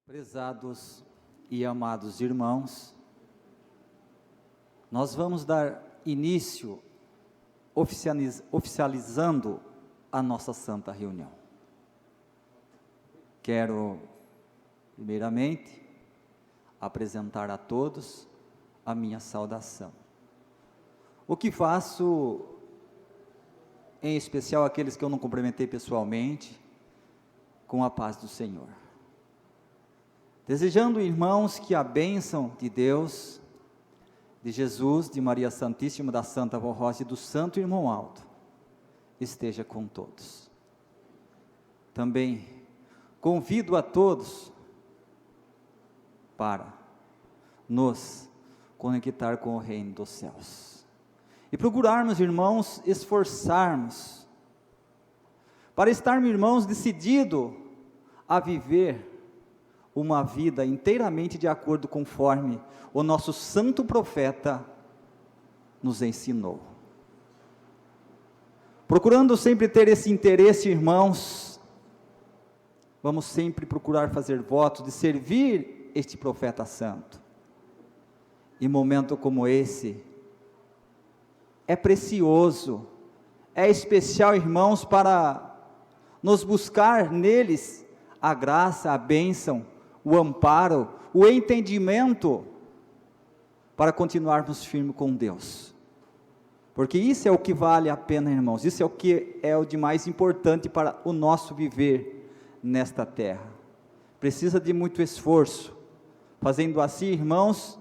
Prezados e amados irmãos, nós vamos dar início oficializando a nossa santa reunião. Quero, primeiramente, apresentar a todos a minha saudação. O que faço, em especial aqueles que eu não cumprimentei pessoalmente, com a paz do Senhor. Desejando, irmãos, que a bênção de Deus, de Jesus, de Maria Santíssima, da Santa Vó Rosa e do Santo Irmão Aldo, esteja com todos. Também convido a todos para nos conectar com o reino dos céus. E procurarmos, irmãos, esforçarmos, para estarmos, irmãos, decididos a viver uma vida inteiramente de acordo conforme o nosso santo profeta nos ensinou. Procurando sempre ter esse interesse, irmãos, vamos sempre procurar fazer votos de servir este profeta santo. Em momento como esse, é precioso, é especial, irmãos, para nos buscar neles a graça, a bênção, o amparo, o entendimento, para continuarmos firmes com Deus, porque isso é o que vale a pena, irmãos, isso é o que é o de mais importante para o nosso viver nesta terra. Precisa de muito esforço. Fazendo assim, irmãos,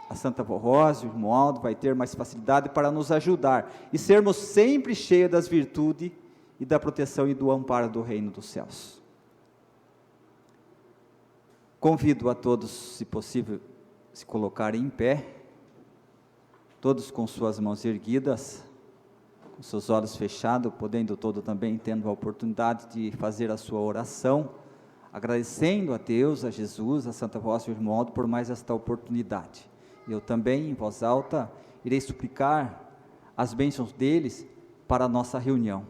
a Santa Vó Rosa, o irmão Aldo vai ter mais facilidade para nos ajudar, e sermos sempre cheios das virtudes e da proteção e do amparo do reino dos céus. Convido a todos, se possível, se colocarem em pé, todos com suas mãos erguidas, com seus olhos fechados, podendo todo também tendo a oportunidade de fazer a sua oração, agradecendo a Deus, a Jesus, a Santa Voz e o irmão Aldo por mais esta oportunidade. Eu também, em voz alta, irei suplicar as bênçãos deles para a nossa reunião,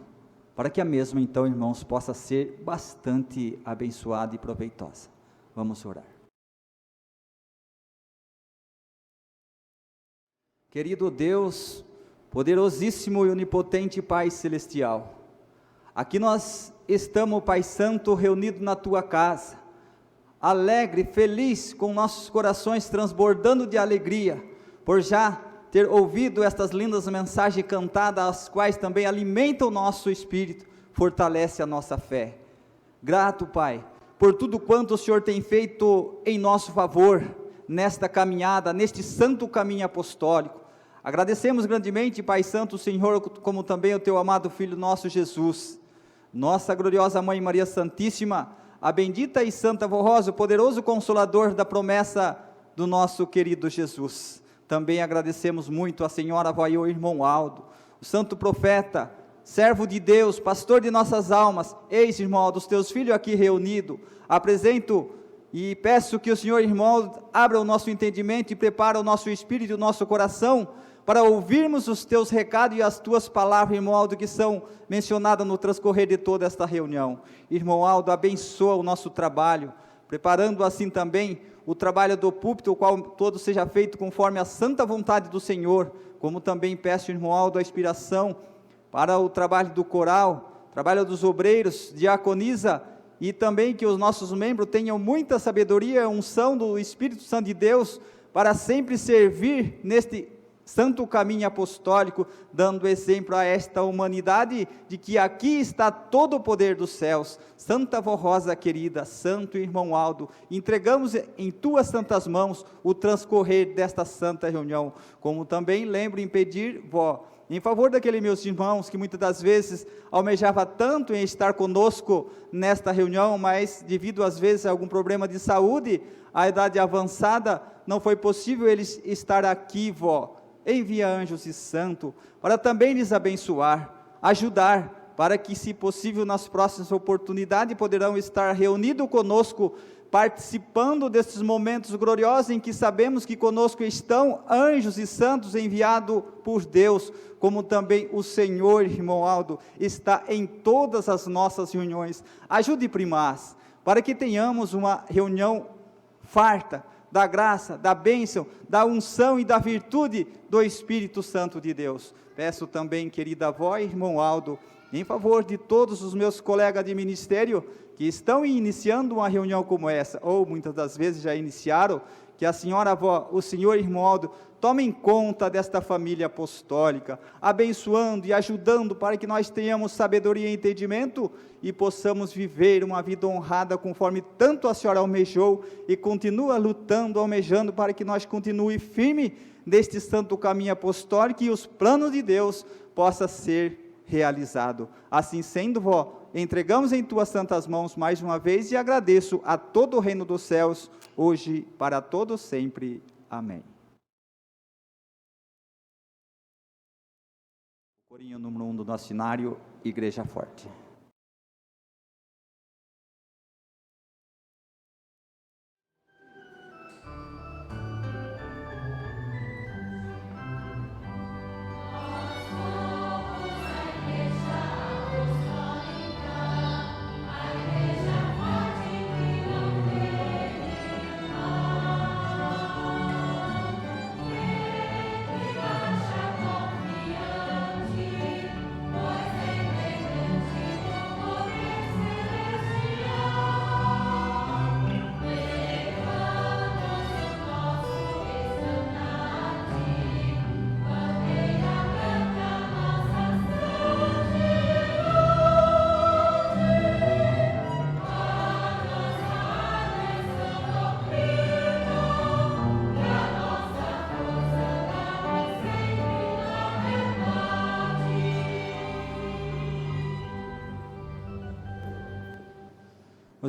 para que a mesma, então, irmãos, possa ser bastante abençoada e proveitosa. Vamos orar. Querido Deus, poderosíssimo e onipotente Pai Celestial, aqui nós estamos, Pai Santo, reunidos na Tua casa, alegre, feliz, com nossos corações transbordando de alegria, por já ter ouvido estas lindas mensagens cantadas, as quais também alimentam o nosso espírito, fortalece a nossa fé. Grato, Pai, por tudo quanto o Senhor tem feito em nosso favor, nesta caminhada, neste santo caminho apostólico. Agradecemos grandemente, Pai Santo, Senhor, como também o Teu amado Filho nosso Jesus, nossa gloriosa Mãe Maria Santíssima, a bendita e Santa Vó Rosa, o poderoso Consolador da promessa do nosso querido Jesus. Também agradecemos muito a Senhora Vó e o irmão Aldo, o Santo Profeta, servo de Deus, pastor de nossas almas. Eis, irmão, dos teus filhos aqui reunidos, apresento e peço que o Senhor, irmão, abra o nosso entendimento e prepara o nosso espírito e o nosso coração, para ouvirmos os teus recados e as tuas palavras, irmão Aldo, que são mencionadas no transcorrer de toda esta reunião. Irmão Aldo, abençoa o nosso trabalho, preparando assim também o trabalho do púlpito, o qual todo seja feito conforme a santa vontade do Senhor, como também peço, irmão Aldo, a inspiração para o trabalho do coral, trabalho dos obreiros, diaconisa, e também que os nossos membros tenham muita sabedoria e unção do Espírito Santo de Deus, para sempre servir neste santo caminho apostólico, dando exemplo a esta humanidade, de que aqui está todo o poder dos céus. Santa Vó Rosa querida, Santo Irmão Aldo, entregamos em Tuas santas mãos o transcorrer desta santa reunião, como também lembro em pedir, Vó, em favor daqueles meus irmãos que muitas das vezes almejava tanto em estar conosco nesta reunião, mas devido às vezes a algum problema de saúde, a idade avançada, não foi possível eles estar aqui, Vó. Envia anjos e santos, para também lhes abençoar, ajudar, para que, se possível, nas próximas oportunidades, poderão estar reunidos conosco, participando desses momentos gloriosos, em que sabemos que conosco estão anjos e santos enviados por Deus, como também o Senhor, irmão Aldo, está em todas as nossas reuniões. Ajude, primaz, para que tenhamos uma reunião farta da graça, da bênção, da unção e da virtude do Espírito Santo de Deus. Peço também, querida avó e irmão Aldo, em favor de todos os meus colegas de ministério que estão iniciando uma reunião como essa, ou muitas das vezes já iniciaram, que a senhora avó, o senhor irmão Aldo, tomem conta desta família apostólica, abençoando e ajudando para que nós tenhamos sabedoria e entendimento e possamos viver uma vida honrada conforme tanto a senhora almejou e continua lutando, almejando para que nós continue firme neste santo caminho apostólico e os planos de Deus possam ser realizados. Assim sendo, vó, entregamos em tuas santas mãos mais uma vez e agradeço a todo o reino dos céus, hoje para todos sempre. Amém. Corinho número 1 do nosso cenário, Igreja Forte.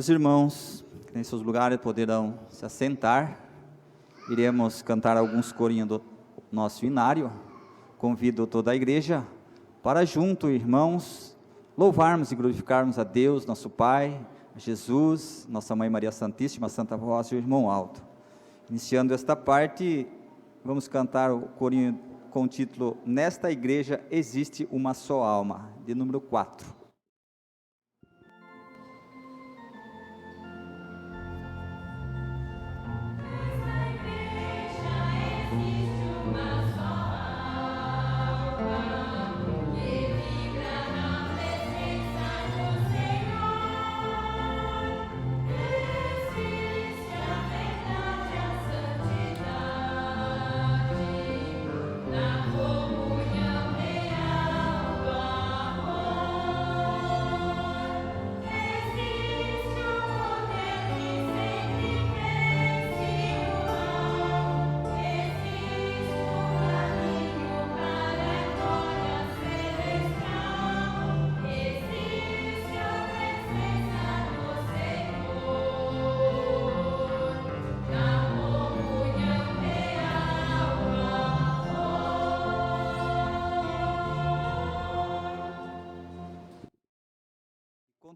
Os irmãos, que em seus lugares poderão se assentar, iremos cantar alguns corinhos do nosso inário. Convido toda a igreja para junto, irmãos, louvarmos e glorificarmos a Deus, nosso Pai, a Jesus, nossa Mãe Maria Santíssima, Santa Voz e o irmão Alto. Iniciando esta parte, vamos cantar o corinho com o título Nesta Igreja Existe Uma Só Alma, de número 4.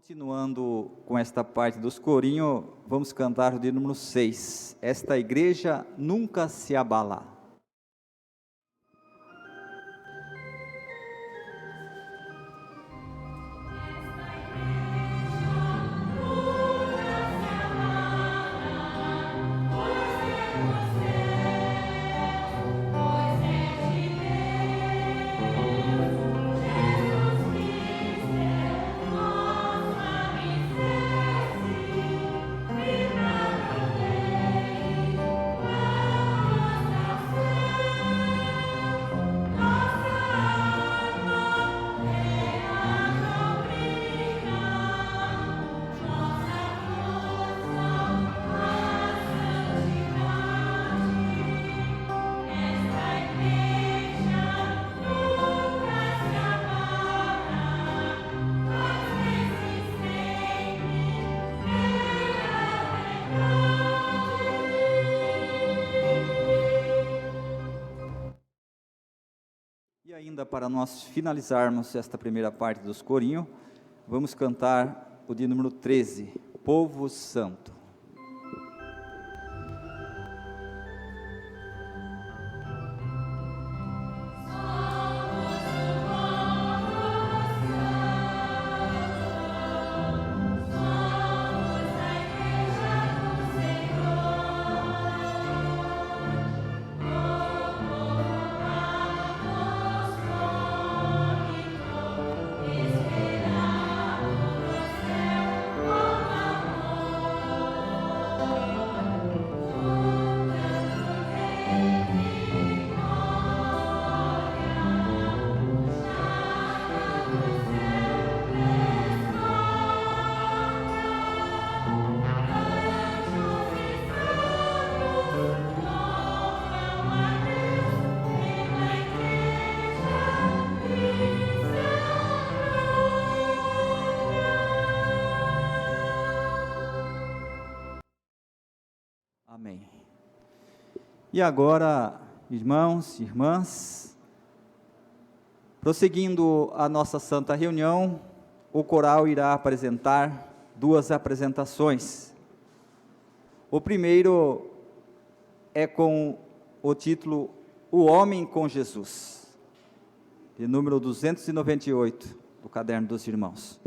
Continuando com esta parte dos corinhos, vamos cantar o de número 6. Esta igreja nunca se abala. E ainda para nós finalizarmos esta primeira parte dos corinhos, vamos cantar o de número 13, Povo Santo. Somos Amém. E agora, irmãos e irmãs, prosseguindo a nossa santa reunião, o coral irá apresentar 2 apresentações. O primeiro é com o título O Homem com Jesus, de número 298 do Caderno dos Irmãos.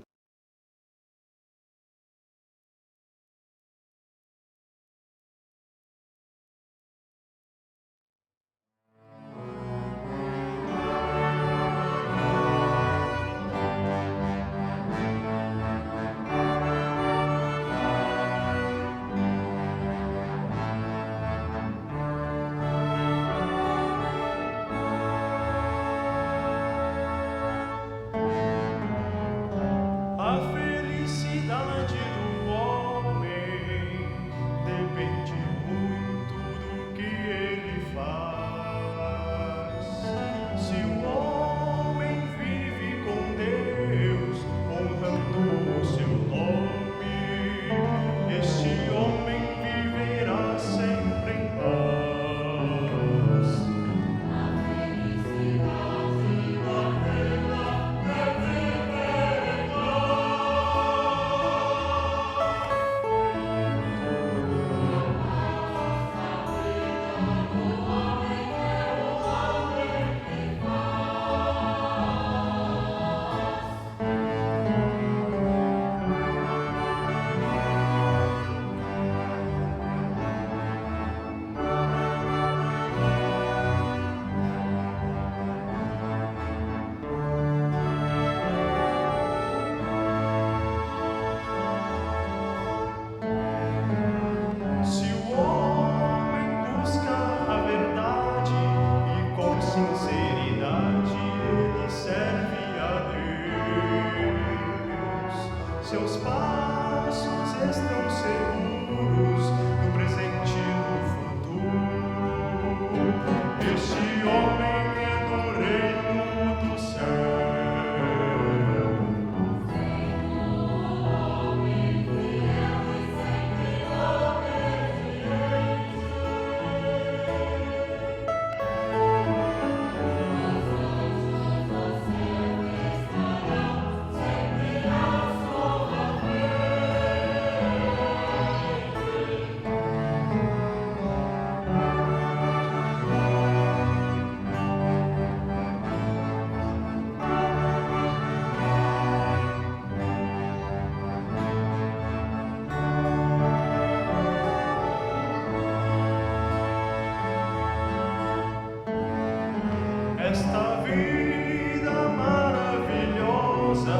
Esta vida maravilhosa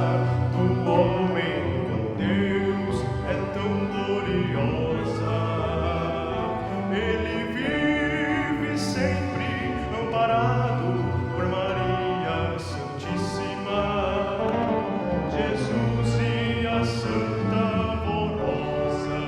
do homem com Deus é tão gloriosa. Ele vive sempre amparado por Maria Santíssima, Jesus e a Santa Amorosa.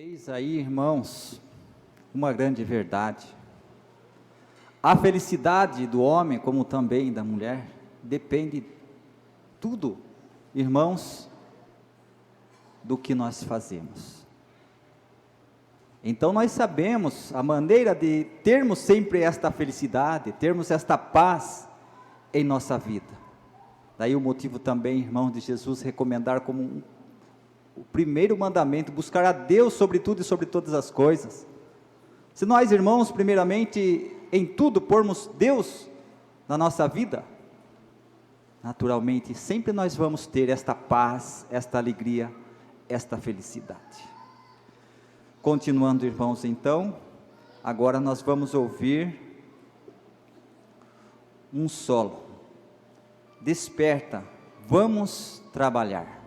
Eis aí, irmãos, uma grande verdade. A felicidade do homem, como também da mulher, depende tudo, irmãos, do que nós fazemos. Então nós sabemos a maneira de termos sempre esta felicidade, termos esta paz em nossa vida. Daí o motivo também, irmãos, de Jesus recomendar como o primeiro mandamento, buscar a Deus sobre tudo e sobre todas as coisas. Se nós, irmãos, primeiramente, em tudo, pormos Deus na nossa vida, naturalmente, sempre nós vamos ter esta paz, esta alegria, esta felicidade. Continuando, irmãos, então, agora nós vamos ouvir um solo. Desperta, vamos trabalhar.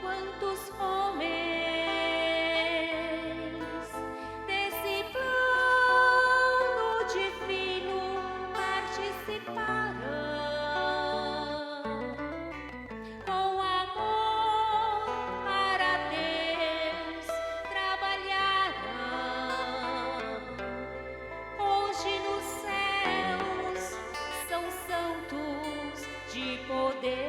Quantos homens desse plano divino participarão, com amor para Deus trabalharão. Hoje nos céus são santos de poder.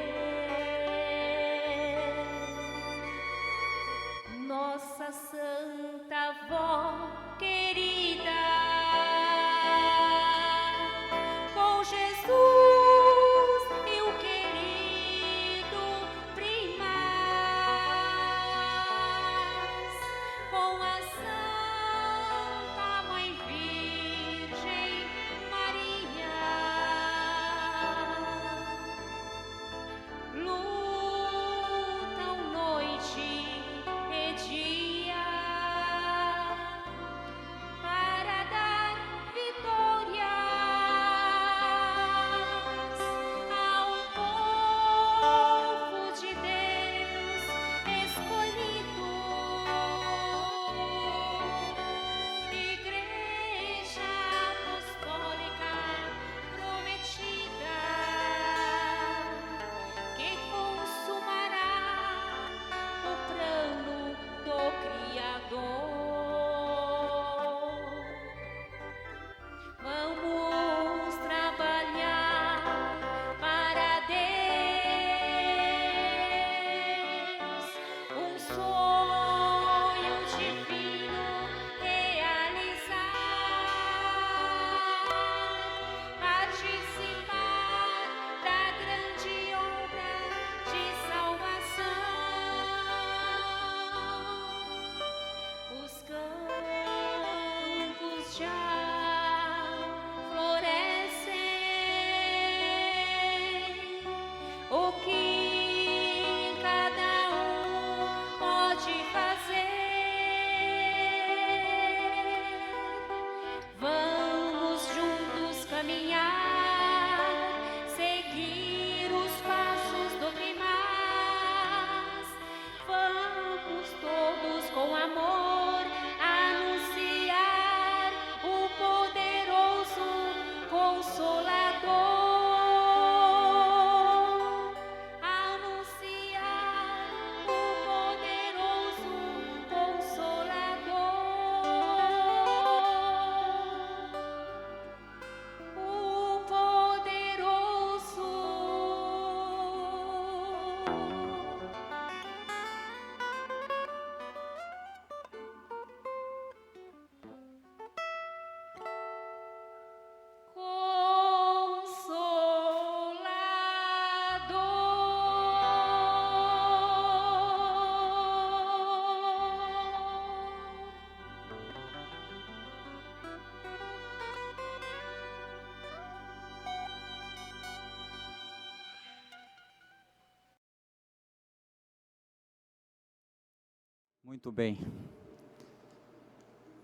Muito bem.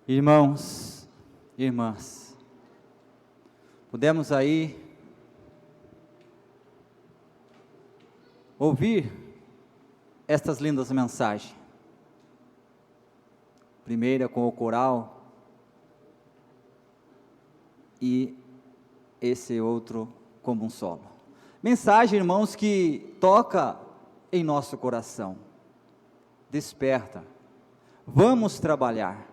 Irmãos, irmãs, pudemos aí ouvir estas lindas mensagens. Primeira com o coral e esse outro como um solo. Mensagem, irmãos, que toca em nosso coração. Desperta. Vamos trabalhar.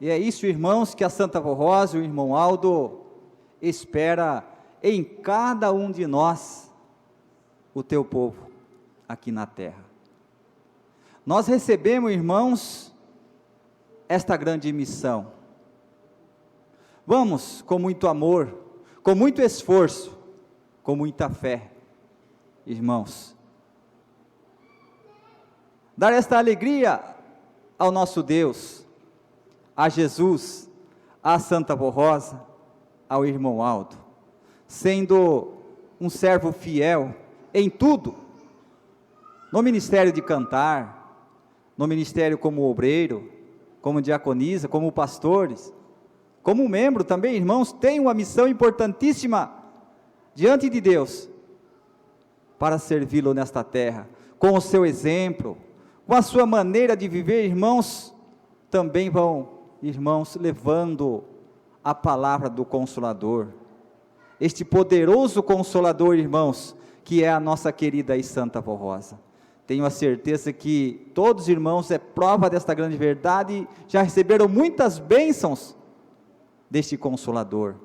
E é isso, irmãos, que a Santa Vó Rosa e o irmão Aldo espera em cada um de nós, o teu povo, aqui na terra. Nós recebemos, irmãos, esta grande missão. Vamos, com muito amor, com muito esforço, com muita fé, irmãos, dar esta alegria ao nosso Deus, a Jesus, à Santa Vó Rosa, ao irmão Aldo, sendo um servo fiel em tudo, no ministério de cantar, no ministério como obreiro, como diaconisa, como pastores, como membro também, irmãos, tem uma missão importantíssima diante de Deus, para servi-lo nesta terra, com o seu exemplo, com a sua maneira de viver, irmãos, também vão, irmãos, levando a palavra do Consolador, este poderoso Consolador, irmãos, que é a nossa querida e Santa Vó Rosa. Tenho a certeza que todos, irmãos, é prova desta grande verdade, já receberam muitas bênçãos deste Consolador,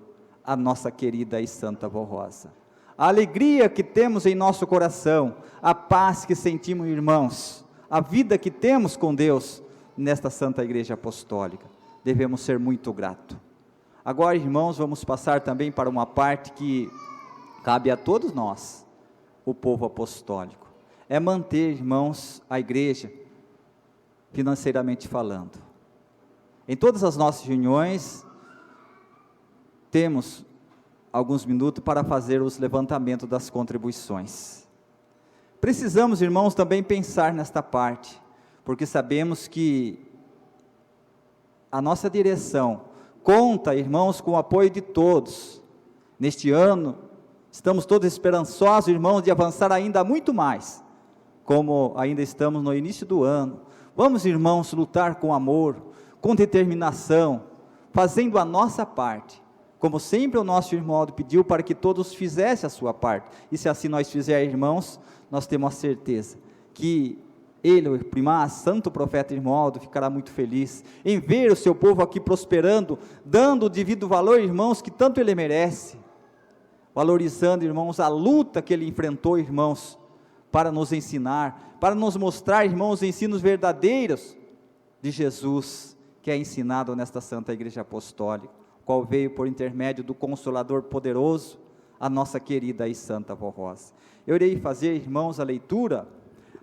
a nossa querida e Santa Vó Rosa. A alegria que temos em nosso coração, a paz que sentimos, irmãos, a vida que temos com Deus, nesta Santa Igreja Apostólica, devemos ser muito gratos. Agora, irmãos, vamos passar também para uma parte que cabe a todos nós, o povo apostólico, é manter, irmãos, a igreja, financeiramente falando. Em todas as nossas reuniões, temos alguns minutos para fazer os levantamentos das contribuições. Precisamos, irmãos, também pensar nesta parte, porque sabemos que a nossa direção conta, irmãos, com o apoio de todos. Neste ano, estamos todos esperançosos, irmãos, de avançar ainda muito mais, como ainda estamos no início do ano. Vamos, irmãos, lutar com amor, com determinação, fazendo a nossa parte, como sempre o nosso irmão Aldo pediu para que todos fizessem a sua parte, e se assim nós fizermos, irmãos, nós temos a certeza que ele, o primaz, santo profeta irmão Aldo, ficará muito feliz em ver o seu povo aqui prosperando, dando o devido valor, irmãos, que tanto ele merece, valorizando, irmãos, a luta que ele enfrentou, irmãos, para nos ensinar, para nos mostrar, irmãos, os ensinos verdadeiros de Jesus, que é ensinado nesta Santa Igreja Apostólica, qual veio por intermédio do Consolador poderoso, a nossa querida e Santa Vó Rosa. Eu irei fazer, irmãos, a leitura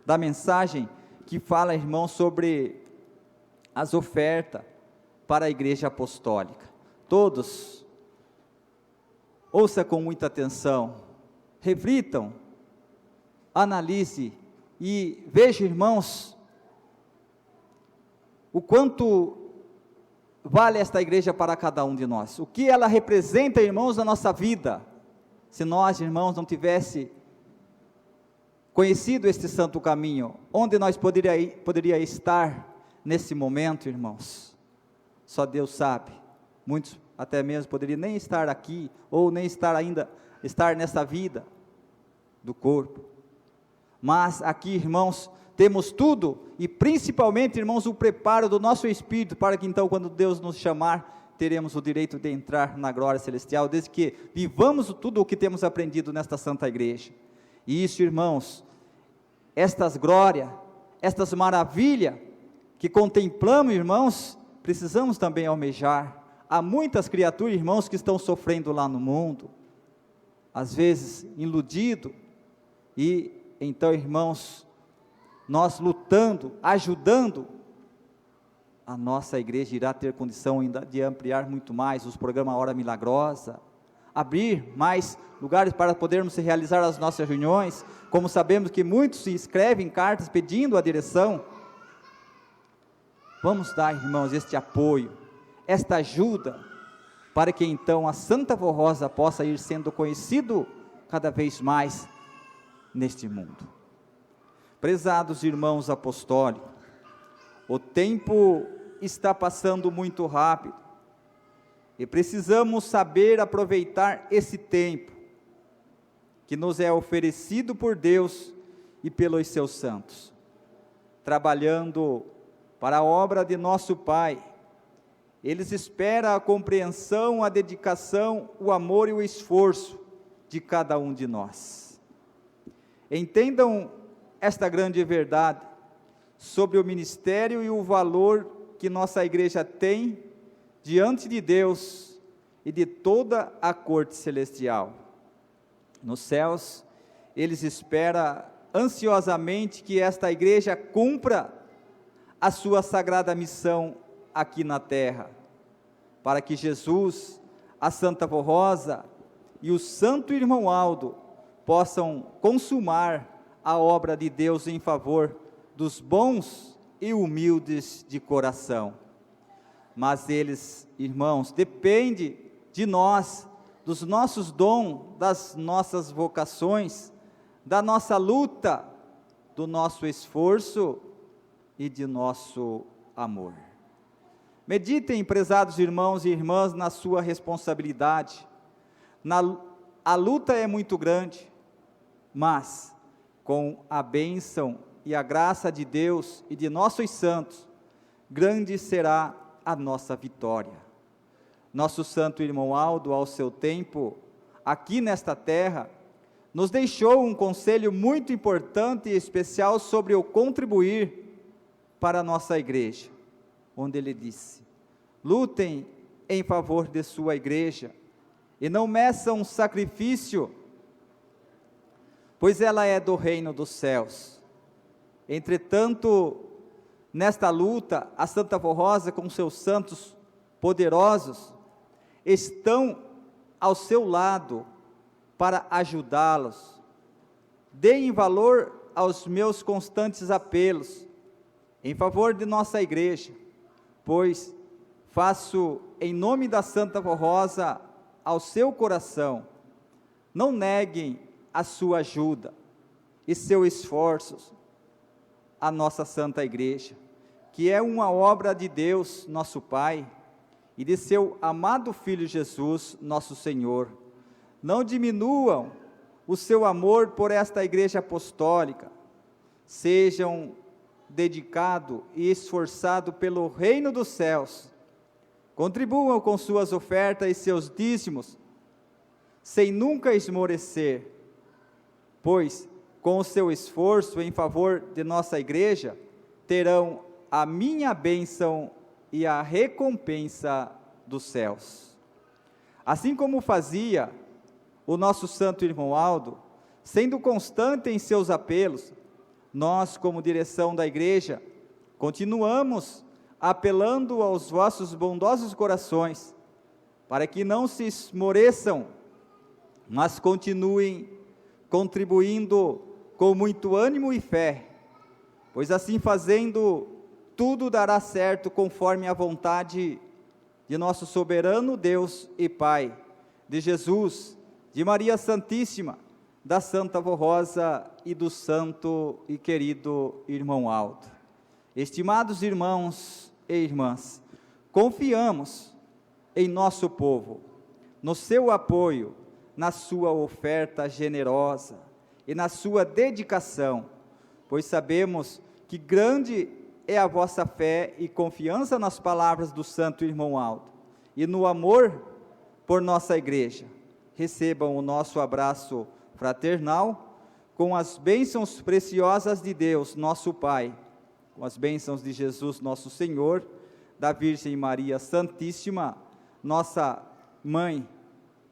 da mensagem que fala, irmãos, sobre as ofertas para a Igreja Apostólica. Todos, ouça com muita atenção, reflitam, analise e vejam, irmãos, o quanto vale esta igreja para cada um de nós, o que ela representa, irmãos, na nossa vida. Se nós, irmãos, não tivesse conhecido este santo caminho, onde nós poderia estar nesse momento, irmãos? Só Deus sabe. Muitos até mesmo poderiam nem estar aqui, ou nem estar nessa vida do corpo. Mas aqui, irmãos, temos tudo, e principalmente, irmãos, o preparo do nosso espírito, para que então, quando Deus nos chamar, teremos o direito de entrar na glória celestial, desde que vivamos tudo o que temos aprendido nesta Santa Igreja. E isso, irmãos, estas glórias, estas maravilhas que contemplamos, irmãos, precisamos também almejar. Há muitas criaturas, irmãos, que estão sofrendo lá no mundo, às vezes iludido, e então, irmãos, nós lutando, ajudando, a nossa igreja irá ter condição ainda de ampliar muito mais os programas Hora Milagrosa, abrir mais lugares para podermos realizar as nossas reuniões, como sabemos que muitos se escrevem cartas pedindo a direção Vamos dar, irmãos, este apoio, esta ajuda, para que então a Santa Vó Rosa possa ir sendo conhecido cada vez mais neste mundo. Prezados irmãos apostólicos, o tempo está passando muito rápido e precisamos saber aproveitar esse tempo que nos é oferecido por Deus e pelos seus santos, trabalhando para a obra de nosso Pai. Eles esperam a compreensão, a dedicação, o amor e o esforço de cada um de nós. Entendam esta grande verdade sobre o ministério e o valor que nossa igreja tem diante de Deus e de toda a corte celestial. Nos céus, eles esperam ansiosamente que esta igreja cumpra a sua sagrada missão aqui na terra, para que Jesus, a Santa Vó Rosa e o Santo Irmão Aldo possam consumar a obra de Deus em favor dos bons e humildes de coração. Mas eles, irmãos, depende de nós, dos nossos dons, das nossas vocações, da nossa luta, do nosso esforço e de nosso amor. Meditem, prezados irmãos e irmãs, na sua responsabilidade. A luta é muito grande, mas com a bênção e a graça de Deus e de nossos santos, grande será a nossa vitória. Nosso santo irmão Aldo, ao seu tempo, aqui nesta terra, nos deixou um conselho muito importante e especial sobre o contribuir para a nossa igreja, onde ele disse: lutem em favor de sua igreja, e não meçam sacrifício, pois ela é do reino dos céus. Entretanto, nesta luta, a Santa Vó Rosa com seus santos poderosos estão ao seu lado para ajudá-los. Deem valor aos meus constantes apelos em favor de nossa igreja, pois faço em nome da Santa Vó Rosa ao seu coração. Não neguem a sua ajuda e seus esforços à nossa Santa Igreja, que é uma obra de Deus, nosso Pai, e de seu amado Filho Jesus, nosso Senhor. Não diminuam o seu amor por esta Igreja Apostólica. Sejam dedicados e esforçados pelo reino dos céus. Contribuam com suas ofertas e seus dízimos, sem nunca esmorecer, pois, com o seu esforço em favor de nossa igreja, terão a minha bênção e a recompensa dos céus. Assim como fazia o nosso santo irmão Aldo, sendo constante em seus apelos, nós, como direção da igreja, continuamos apelando aos vossos bondosos corações, para que não se esmoreçam, mas continuem contribuindo com muito ânimo e fé, pois assim fazendo, tudo dará certo conforme a vontade de nosso soberano Deus e Pai, de Jesus, de Maria Santíssima, da Santa Vó Rosa e do santo e querido irmão Aldo. Estimados irmãos e irmãs, confiamos em nosso povo, no seu apoio, na sua oferta generosa e na sua dedicação, pois sabemos que grande é a vossa fé e confiança nas palavras do santo irmão Aldo e no amor por nossa igreja. Recebam o nosso abraço fraternal com as bênçãos preciosas de Deus, nosso Pai, com as bênçãos de Jesus, nosso Senhor, da Virgem Maria Santíssima, nossa Mãe,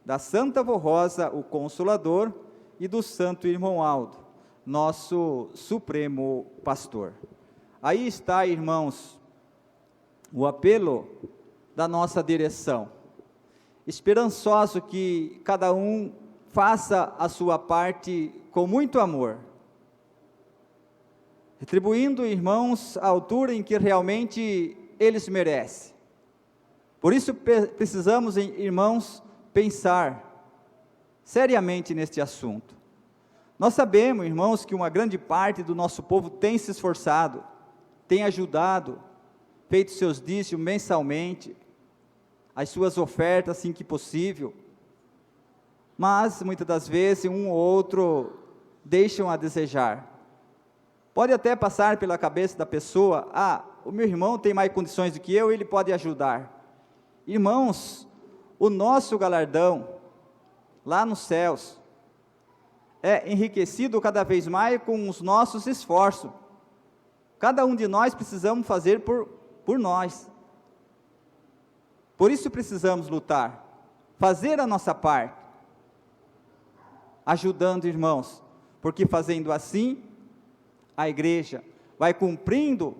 da Santa Vó Rosa, o Consolador, e do Santo Irmão Aldo, nosso Supremo Pastor. Aí está, irmãos, o apelo da nossa direção, esperançoso que cada um faça a sua parte com muito amor, retribuindo, irmãos, a altura em que realmente eles merecem. Por isso precisamos, irmãos, pensar seriamente neste assunto. Nós sabemos, irmãos, que uma grande parte do nosso povo tem se esforçado, tem ajudado, feito seus dízimos mensalmente, as suas ofertas assim que possível, mas muitas das vezes um ou outro deixam a desejar. Pode até passar pela cabeça da pessoa: o meu irmão tem mais condições do que eu, ele pode ajudar. Irmãos, o nosso galardão lá nos céus é enriquecido cada vez mais com os nossos esforços. Cada um de nós precisamos fazer por nós. Por isso precisamos lutar, fazer a nossa parte, ajudando, irmãos, porque fazendo assim, a igreja vai cumprindo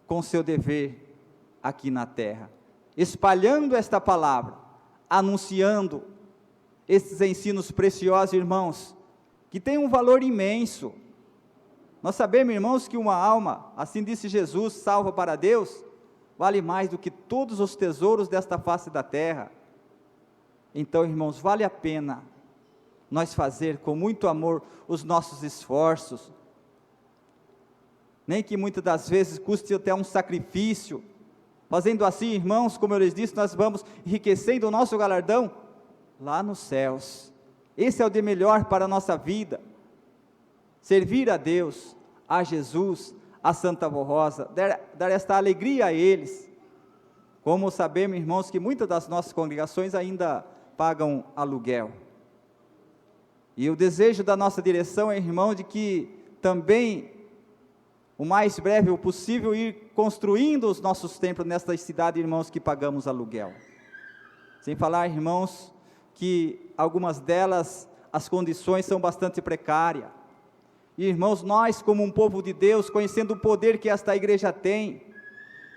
com seu dever aqui na terra, espalhando esta palavra, anunciando esses ensinos preciosos, irmãos, que têm um valor imenso. Nós sabemos, irmãos, que uma alma, assim disse Jesus, salva para Deus, vale mais do que todos os tesouros desta face da terra. Então, irmãos, vale a pena nós fazer com muito amor os nossos esforços, nem que muitas das vezes custe até um sacrifício. Fazendo assim, irmãos, como eu lhes disse, nós vamos enriquecendo o nosso galardão lá nos céus. Esse é o de melhor para a nossa vida, servir a Deus, a Jesus, a Santa Avó Rosa, dar esta alegria a eles. Como sabemos, irmãos, que muitas das nossas congregações ainda pagam aluguel, e o desejo da nossa direção é, irmão, de que também, o mais breve possível, ir construindo os nossos templos nestas cidades, irmãos, que pagamos aluguel. Sem falar, irmãos, que algumas delas, as condições são bastante precárias. E, irmãos, nós como um povo de Deus, conhecendo o poder que esta igreja tem,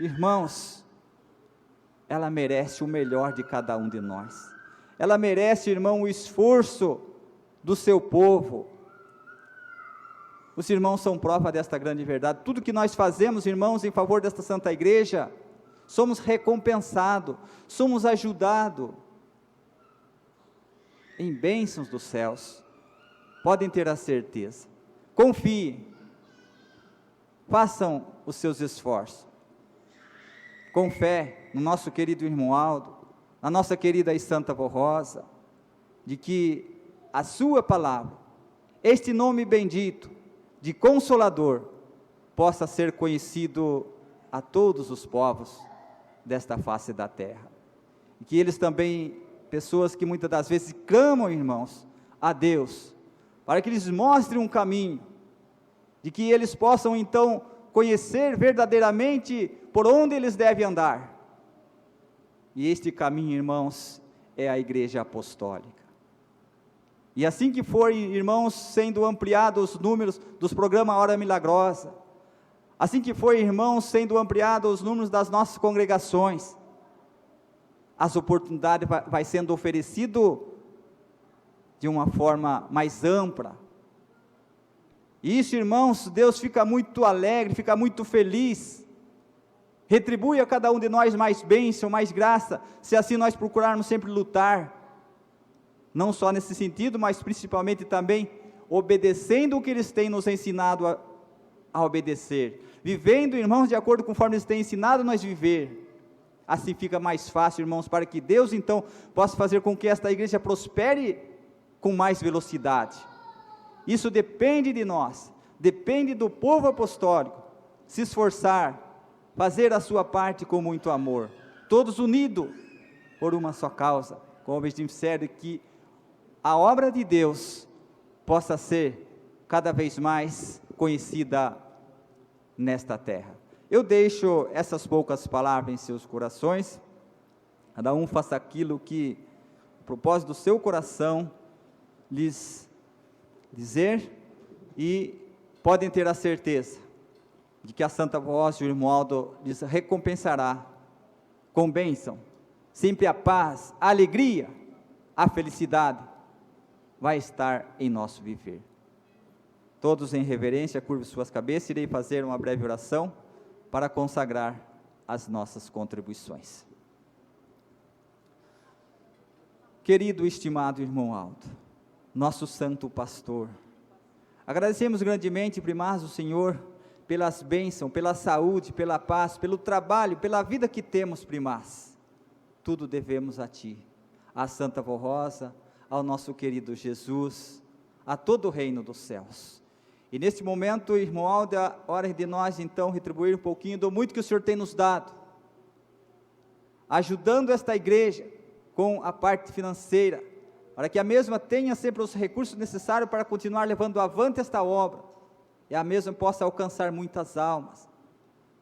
irmãos, ela merece o melhor de cada um de nós. Ela merece, irmão, o esforço do seu povo. Os irmãos são prova desta grande verdade. Tudo que nós fazemos, irmãos, em favor desta santa igreja, somos recompensados, somos ajudados em bênçãos dos céus. Podem ter a certeza. Confiem, façam os seus esforços, com fé no nosso querido irmão Aldo, na nossa querida e Santa Avó Rosa, de que a sua palavra, este nome bendito de Consolador, possa ser conhecido a todos os povos desta face da terra, e que eles também, pessoas que muitas das vezes clamam, irmãos, a Deus, para que eles mostrem um caminho, de que eles possam então conhecer verdadeiramente por onde eles devem andar, e este caminho, irmãos, é a igreja apostólica. E assim que for, irmãos, sendo ampliados os números dos programas Hora Milagrosa, assim que for, irmãos, sendo ampliados os números das nossas congregações, as oportunidades vai sendo oferecido de uma forma mais ampla. Isso, irmãos, Deus fica muito alegre, fica muito feliz, retribui a cada um de nós mais bênção, mais graça, se assim nós procurarmos sempre lutar, não só nesse sentido, mas principalmente também obedecendo o que eles têm nos ensinado a obedecer, vivendo, irmãos, de acordo com conforme eles têm ensinado nós viver. Assim fica mais fácil, irmãos, para que Deus então possa fazer com que esta igreja prospere com mais velocidade. Isso depende de nós, depende do povo apostólico, se esforçar, fazer a sua parte com muito amor, todos unidos por uma só causa, com o objetivo sério que a obra de Deus possa ser cada vez mais conhecida nesta terra. Eu deixo essas poucas palavras em seus corações, cada um faça aquilo que o propósito do seu coração lhes dizer, e podem ter a certeza de que a Santa Voz e o irmão Aldo lhes recompensará com bênção, sempre a paz, a alegria, a felicidade vai estar em nosso viver. Todos em reverência, curvem suas cabeças, irei fazer uma breve oração para consagrar as nossas contribuições. Querido e estimado irmão Aldo, nosso santo pastor, agradecemos grandemente, primaz, o Senhor, pelas bênçãos, pela saúde, pela paz, pelo trabalho, pela vida que temos, primaz. Tudo devemos a Ti, à Santa Vó Rosa, ao nosso querido Jesus, a todo o reino dos céus. E neste momento, irmão Aldo, é hora de nós então retribuir um pouquinho do muito que o Senhor tem nos dado, ajudando esta igreja com a parte financeira, para que a mesma tenha sempre os recursos necessários para continuar levando avante esta obra, e a mesma possa alcançar muitas almas,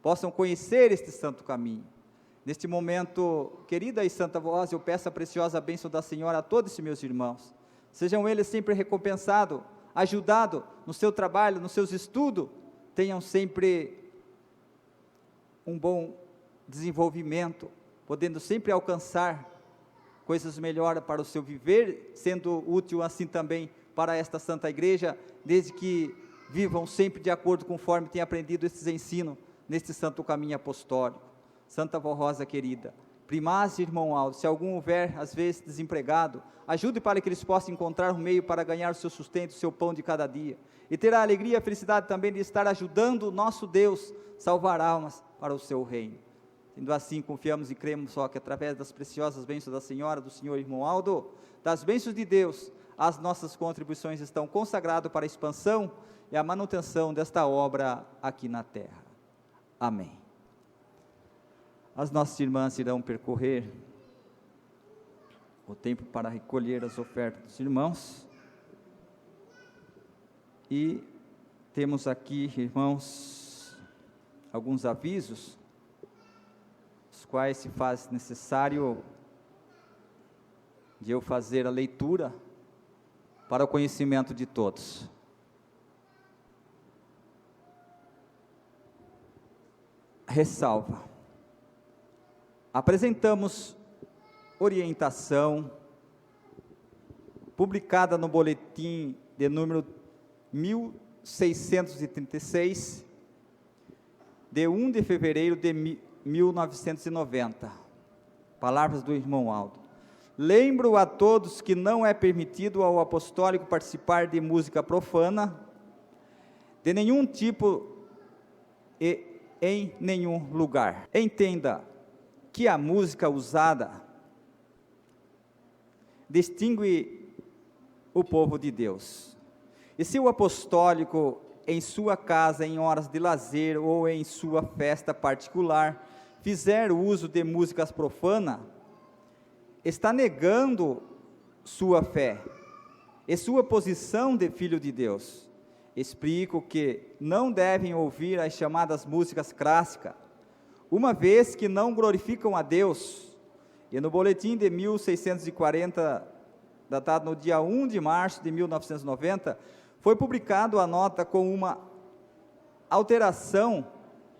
possam conhecer este santo caminho. Neste momento, querida e santa voz, eu peço a preciosa bênção da Senhora a todos esses meus irmãos, sejam eles sempre recompensados, ajudados no seu trabalho, nos seus estudos, tenham sempre um bom desenvolvimento, podendo sempre alcançar coisas melhores para o seu viver, sendo útil assim também para esta santa igreja, desde que vivam sempre de acordo conforme têm aprendido esses ensinos, neste santo caminho apostólico. Santa Vó Rosa querida, primaz, irmão Aldo, se algum houver às vezes desempregado, ajude para que eles possam encontrar um meio para ganhar o seu sustento, o seu pão de cada dia, e ter a alegria e a felicidade também de estar ajudando o nosso Deus, salvar almas para o seu reino. Sendo assim, confiamos e cremos só que através das preciosas bênçãos da Senhora, do Senhor irmão Aldo, das bênçãos de Deus, as nossas contribuições estão consagradas para a expansão e a manutenção desta obra aqui na terra. Amém. As nossas irmãs irão percorrer o tempo para recolher as ofertas dos irmãos. E temos aqui, irmãos, alguns avisos, os quais se faz necessário de eu fazer a leitura para o conhecimento de todos. Ressalva: apresentamos orientação publicada no boletim de número 1636, de 1 de fevereiro de 1990. Palavras do irmão Aldo. Lembro a todos que não é permitido ao apostólico participar de música profana, de nenhum tipo e em nenhum lugar. Entenda que a música usada distingue o povo de Deus. E se o apostólico, em sua casa, em horas de lazer ou em sua festa particular, fizer uso de músicas profanas, está negando sua fé e sua posição de filho de Deus. Explico que não devem ouvir as chamadas músicas clássicas, uma vez que não glorificam a Deus. E no boletim de 1640, datado no dia 1 de março de 1990, foi publicado a nota com uma alteração,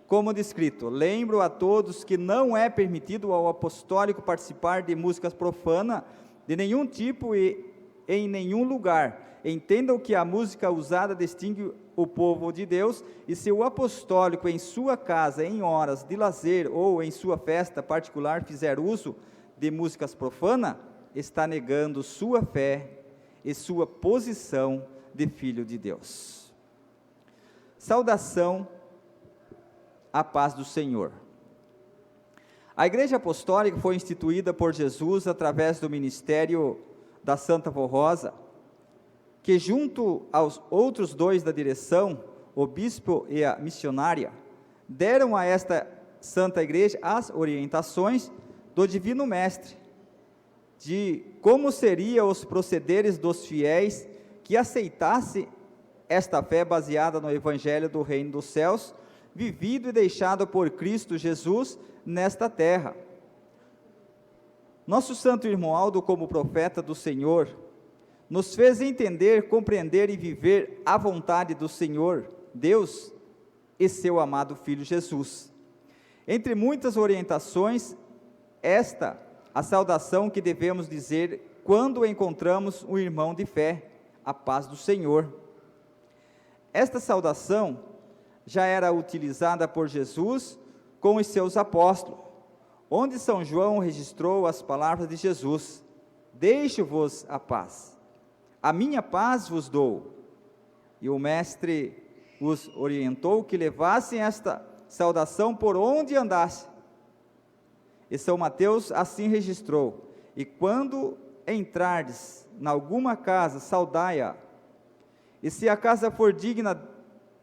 como descrito: lembro a todos que não é permitido ao apostólico participar de músicas profanas de nenhum tipo e em nenhum lugar. Entendam que a música usada distingue o povo de Deus, e se o apostólico em sua casa, em horas de lazer ou em sua festa particular fizer uso de músicas profanas, está negando sua fé e sua posição de filho de Deus. Saudação, a paz do Senhor. A Igreja Apostólica foi instituída por Jesus através do ministério da Santa Vó Rosa, que junto aos outros dois da direção, o bispo e a missionária, deram a esta Santa Igreja as orientações do Divino Mestre, de como seriam os procederes dos fiéis que aceitasse esta fé baseada no Evangelho do Reino dos Céus, vivido e deixado por Cristo Jesus nesta terra. Nosso santo irmão Aldo, como profeta do Senhor, nos fez entender, compreender e viver a vontade do Senhor, Deus e seu amado Filho Jesus. Entre muitas orientações, esta a saudação que devemos dizer quando encontramos um irmão de fé, a paz do Senhor. Esta saudação já era utilizada por Jesus com os seus apóstolos, onde São João registrou as palavras de Jesus: deixo-vos a paz, a minha paz vos dou. E o mestre os orientou que levassem esta saudação por onde andassem. E São Mateus assim registrou: e quando entrardes em alguma casa, saudai-a, e se a casa for digna,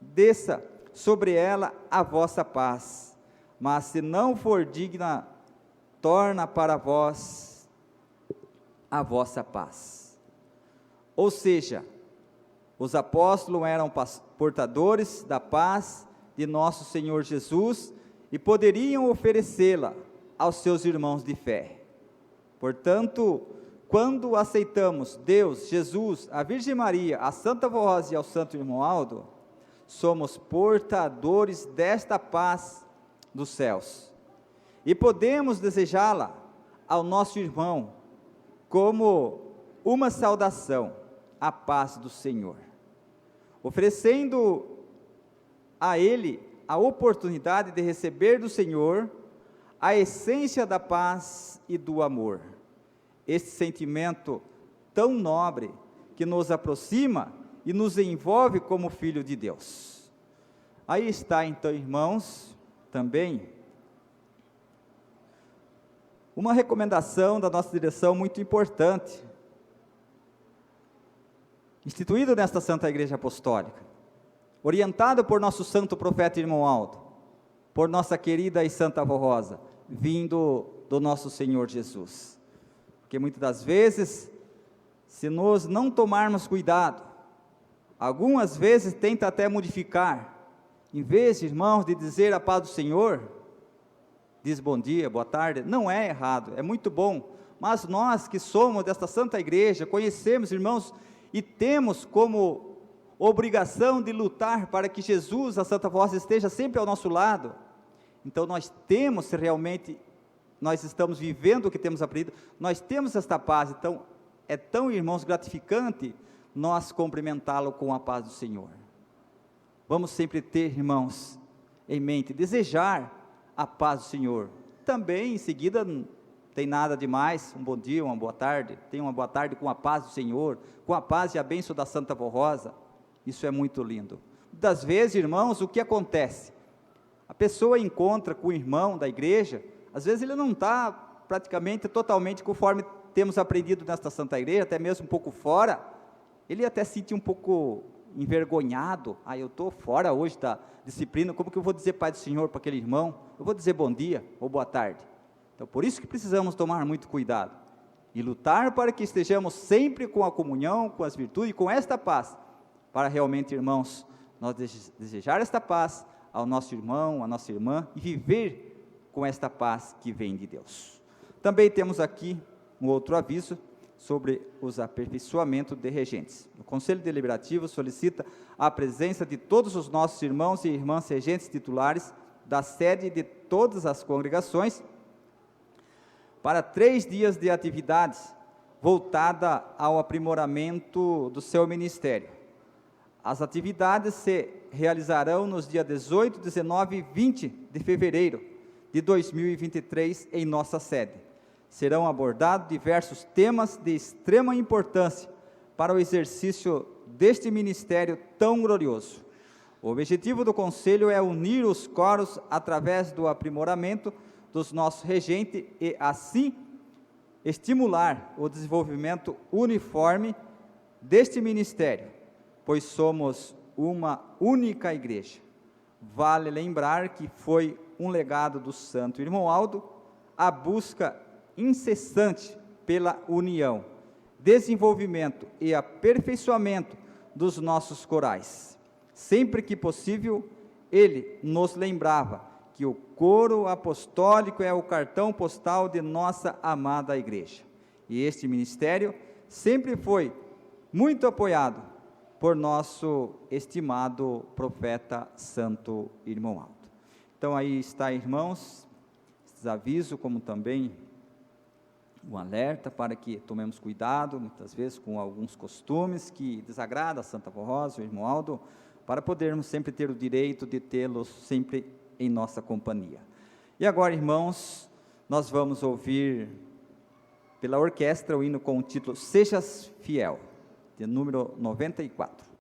desça sobre ela a vossa paz, mas se não for digna, torna para vós a vossa paz. Ou seja, os apóstolos eram portadores da paz de nosso Senhor Jesus e poderiam oferecê-la aos seus irmãos de fé. Portanto, quando aceitamos Deus, Jesus, a Virgem Maria, a Santa Vó Rosa e ao Santo Irmão Aldo, somos portadores desta paz dos céus e podemos desejá-la ao nosso irmão como uma saudação, a paz do Senhor, oferecendo a ele a oportunidade de receber do Senhor a essência da paz e do amor, esse sentimento tão nobre que nos aproxima e nos envolve como filho de Deus. Aí está então, irmãos, também uma recomendação da nossa direção muito importante, instituído nesta Santa Igreja Apostólica, orientado por nosso santo profeta Irmão Aldo, por nossa querida e Santa Vó Rosa, vindo do nosso Senhor Jesus. Porque muitas das vezes, se nós não tomarmos cuidado, algumas vezes tenta até modificar, em vez, irmãos, de dizer a paz do Senhor, diz bom dia, boa tarde. Não é errado, é muito bom, mas nós que somos desta Santa Igreja, conhecemos, irmãos, e temos como obrigação de lutar para que Jesus, a Santa Voz, esteja sempre ao nosso lado. Então nós temos, se realmente nós estamos vivendo o que temos aprendido, nós temos esta paz. Então é tão, irmãos, gratificante nós cumprimentá-lo com a paz do Senhor. Vamos sempre ter, irmãos, em mente, desejar a paz do Senhor. Também em seguida não tem nada demais, um bom dia, uma boa tarde, tenha uma boa tarde com a paz do Senhor, com a paz e a bênção da Santa Vó Rosa. Isso é muito lindo. Das vezes, irmãos, o que acontece? A pessoa encontra com o irmão da igreja, às vezes ele não está praticamente totalmente conforme temos aprendido nesta Santa Igreja, até mesmo um pouco fora, ele até se sente um pouco envergonhado. Eu estou fora hoje da disciplina, como que eu vou dizer Pai do Senhor para aquele irmão? Eu vou dizer bom dia ou boa tarde. Então por isso que precisamos tomar muito cuidado e lutar para que estejamos sempre com a comunhão, com as virtudes e com esta paz, para realmente, irmãos, nós desejar esta paz ao nosso irmão, à nossa irmã, e viver com esta paz que vem de Deus. Também temos aqui um outro aviso sobre os aperfeiçoamentos de regentes. O Conselho Deliberativo solicita a presença de todos os nossos irmãos e irmãs regentes titulares da sede de todas as congregações para 3 dias de atividades voltada ao aprimoramento do seu ministério. As atividades se realizarão nos dias 18, 19 e 20 de fevereiro de 2023 em nossa sede. Serão abordados diversos temas de extrema importância para o exercício deste ministério tão glorioso. O objetivo do Conselho é unir os coros através do aprimoramento dos nossos regentes e, assim, estimular o desenvolvimento uniforme deste ministério, pois somos uma única igreja. Vale lembrar que foi um legado do Santo Irmão Aldo a busca incessante pela união, desenvolvimento e aperfeiçoamento dos nossos corais. Sempre que possível, ele nos lembrava que o coro apostólico é o cartão postal de nossa amada igreja. E este ministério sempre foi muito apoiado por nosso estimado profeta Santo Irmão Aldo. Então aí está, irmãos, esses avisos, como também um alerta para que tomemos cuidado, muitas vezes, com alguns costumes que desagradam a Santa Vó Rosa, o Irmão Aldo, para podermos sempre ter o direito de tê-los sempre em nossa companhia. E agora, irmãos, nós vamos ouvir pela orquestra o hino com o título Sejas Fiel, de número 94.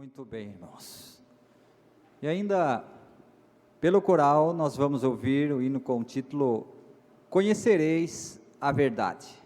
Muito bem, irmãos. E ainda, pelo coral, nós vamos ouvir o hino com o título Conhecereis a Verdade.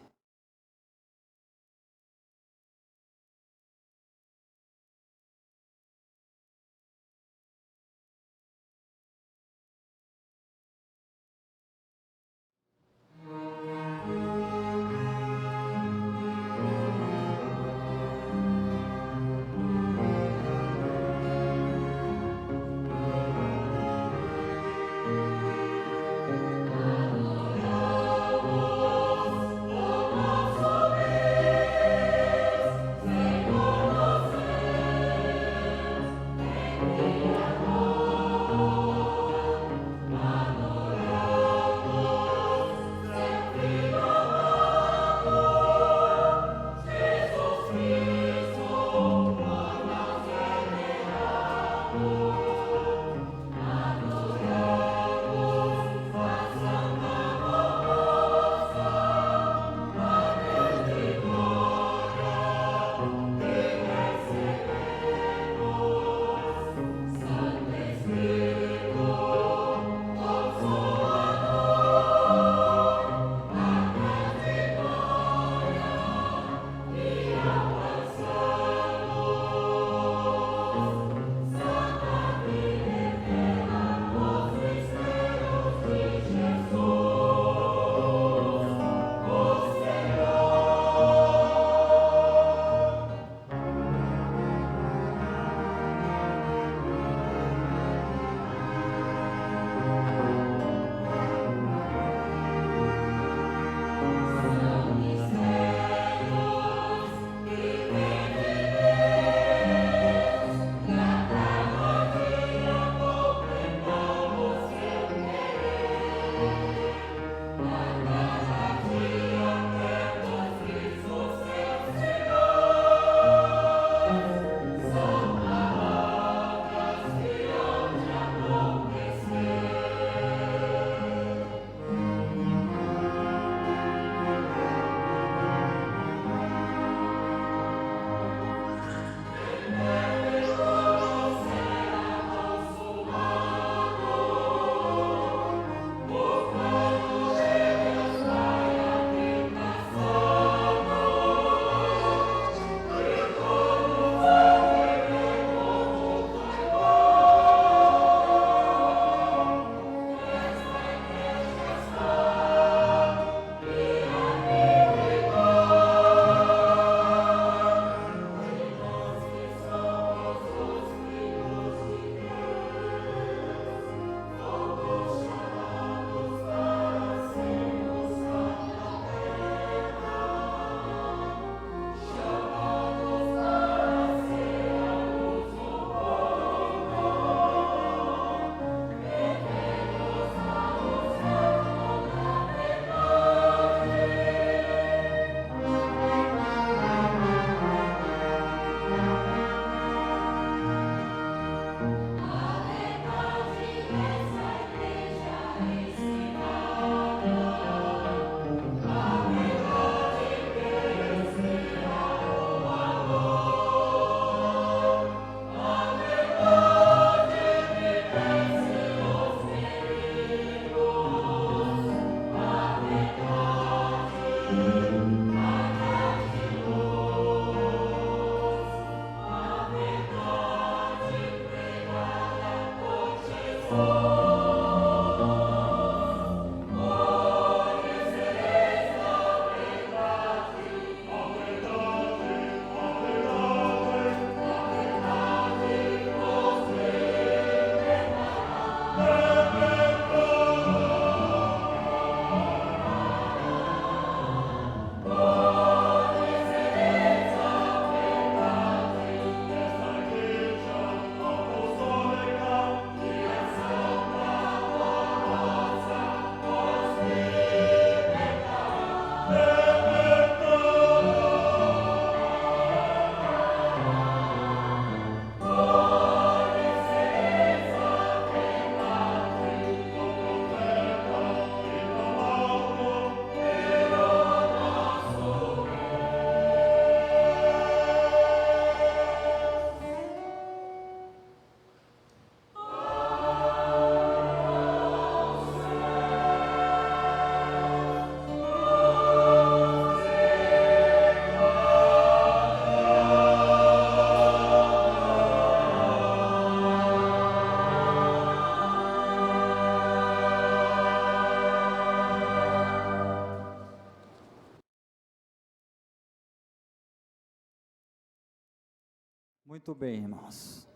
Muito bem, irmãos.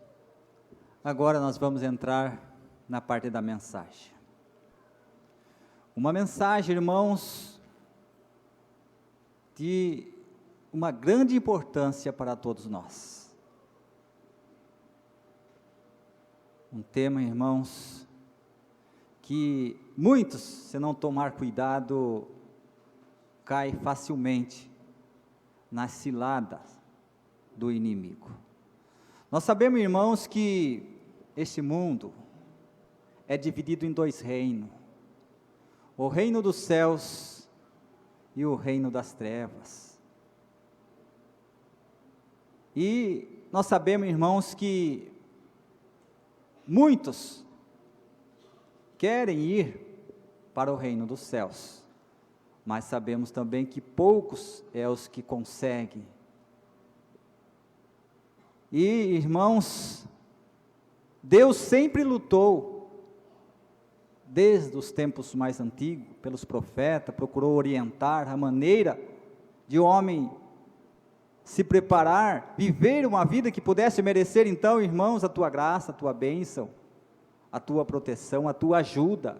Agora nós vamos entrar na parte da mensagem. Uma mensagem, irmãos, de uma grande importância para todos nós. Um tema, irmãos, que muitos, se não tomar cuidado, caem facilmente nas ciladas do inimigo. Nós sabemos, irmãos, que este mundo é dividido em dois reinos: o reino dos céus e o reino das trevas. E nós sabemos, irmãos, que muitos querem ir para o reino dos céus, mas sabemos também que poucos é os que conseguem. E, irmãos, Deus sempre lutou, desde os tempos mais antigos, pelos profetas, procurou orientar a maneira de o homem se preparar, viver uma vida que pudesse merecer, então, irmãos, a tua graça, a tua bênção, a tua proteção, a tua ajuda.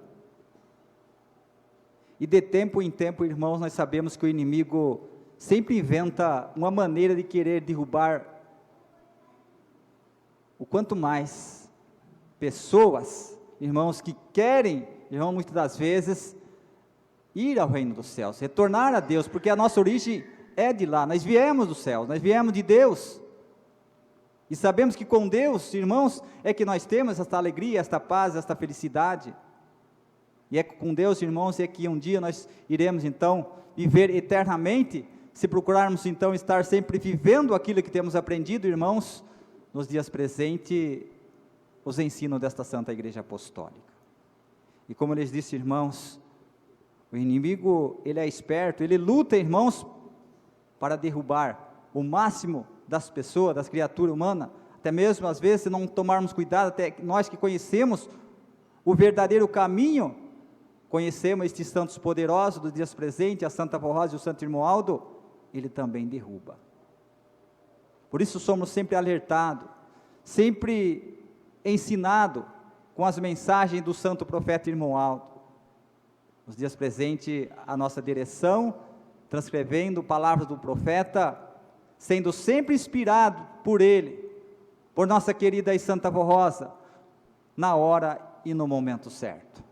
E de tempo em tempo, irmãos, nós sabemos que o inimigo sempre inventa uma maneira de querer derrubar o quanto mais pessoas, irmãos, que querem, irmão, muitas das vezes, ir ao reino dos céus, retornar a Deus, porque a nossa origem é de lá, nós viemos do céu, nós viemos de Deus, e sabemos que com Deus, irmãos, é que nós temos esta alegria, esta paz, esta felicidade, e é com Deus, irmãos, é que um dia nós iremos então viver eternamente, se procurarmos então estar sempre vivendo aquilo que temos aprendido, irmãos, nos dias presentes, os ensinos desta Santa Igreja Apostólica. E como lhes disse, irmãos, o inimigo, ele é esperto, ele luta, irmãos, para derrubar o máximo das pessoas, das criaturas humanas, até mesmo às vezes, se não tomarmos cuidado, até nós que conhecemos o verdadeiro caminho, conhecemos estes santos poderosos dos dias presentes, a Santa Avó Rosa e o Santo Irmoaldo, ele também derruba. Por isso somos sempre alertados, sempre ensinados com as mensagens do santo profeta Irmoaldo. Nos dias presentes, a nossa direção, transcrevendo palavras do profeta, sendo sempre inspirado por ele, por nossa querida e Santa Avó Rosa, na hora e no momento certo.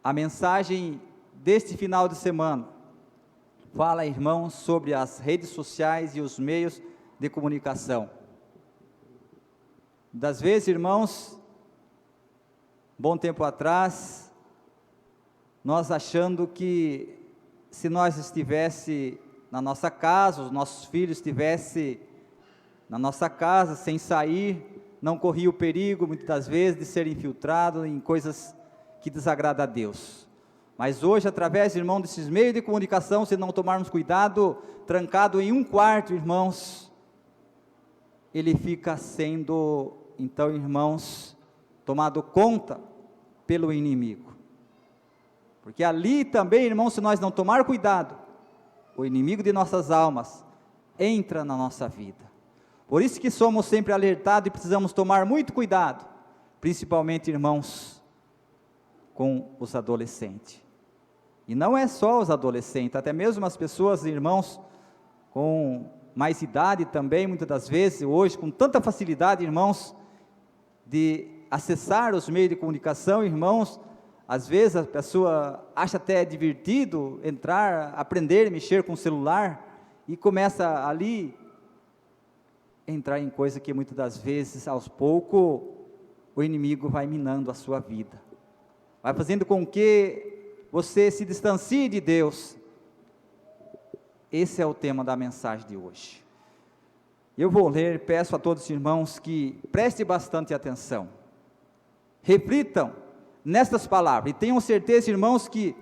A mensagem deste final de semana fala, irmãos, sobre as redes sociais e os meios de comunicação. Das vezes, irmãos, bom tempo atrás, nós achando que se nós estivesse na nossa casa, os nossos filhos estivessem na nossa casa, sem sair, não corria o perigo, muitas das vezes, de ser infiltrado em coisas que desagradam a Deus. Mas hoje, através, irmão, desses meios de comunicação, se não tomarmos cuidado, trancado em um quarto, irmãos, ele fica sendo, então, irmãos, tomado conta pelo inimigo. Porque ali também, irmãos, se nós não tomar cuidado, o inimigo de nossas almas entra na nossa vida. Por isso que somos sempre alertados e precisamos tomar muito cuidado, principalmente, irmãos, com os adolescentes. E não é só os adolescentes, até mesmo as pessoas, irmãos, com mais idade também, muitas das vezes, hoje, com tanta facilidade, irmãos, de acessar os meios de comunicação, irmãos, às vezes a pessoa acha até divertido entrar, aprender a mexer com o celular, e começa ali a entrar em coisa que muitas das vezes, aos poucos, o inimigo vai minando a sua vida, vai fazendo com que você se distancie de Deus. Esse é o tema da mensagem de hoje. Eu vou ler, peço a todos os irmãos que prestem bastante atenção, reflitam nestas palavras, e tenham certeza, irmãos, que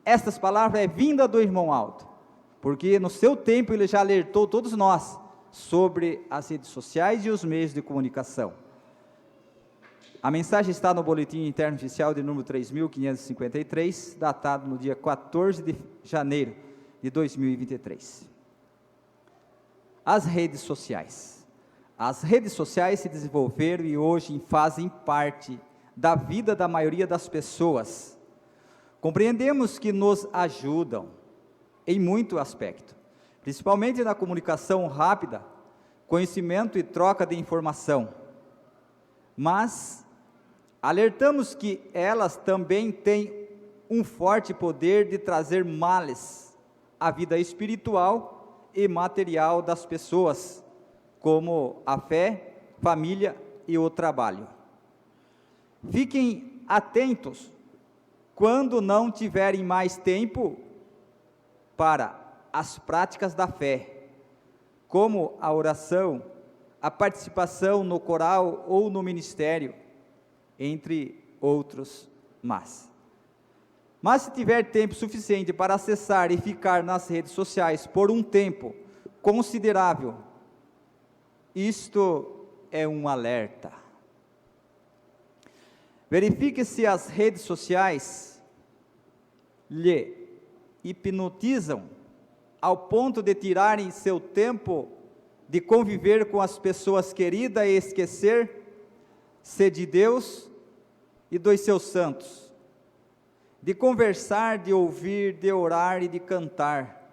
estas palavras é vinda do irmão Aldo, porque no seu tempo ele já alertou todos nós sobre as redes sociais e os meios de comunicação. A mensagem está no Boletim Interno Oficial de número 3.553, datado no dia 14 de janeiro de 2023. As redes sociais. As redes sociais se desenvolveram e hoje fazem parte da vida da maioria das pessoas. Compreendemos que nos ajudam em muito aspecto, principalmente na comunicação rápida, conhecimento e troca de informação. Mas alertamos que elas também têm um forte poder de trazer males à vida espiritual e material das pessoas, como a fé, família e o trabalho. Fiquem atentos quando não tiverem mais tempo para as práticas da fé, como a oração, a participação no coral ou no ministério, entre outros mais. Mas se tiver tempo suficiente para acessar e ficar nas redes sociais por um tempo considerável, isto é um alerta. Verifique se as redes sociais lhe hipnotizam ao ponto de tirarem seu tempo de conviver com as pessoas queridas e esquecer-se de Deus e dos seus santos, de conversar, de ouvir, de orar e de cantar.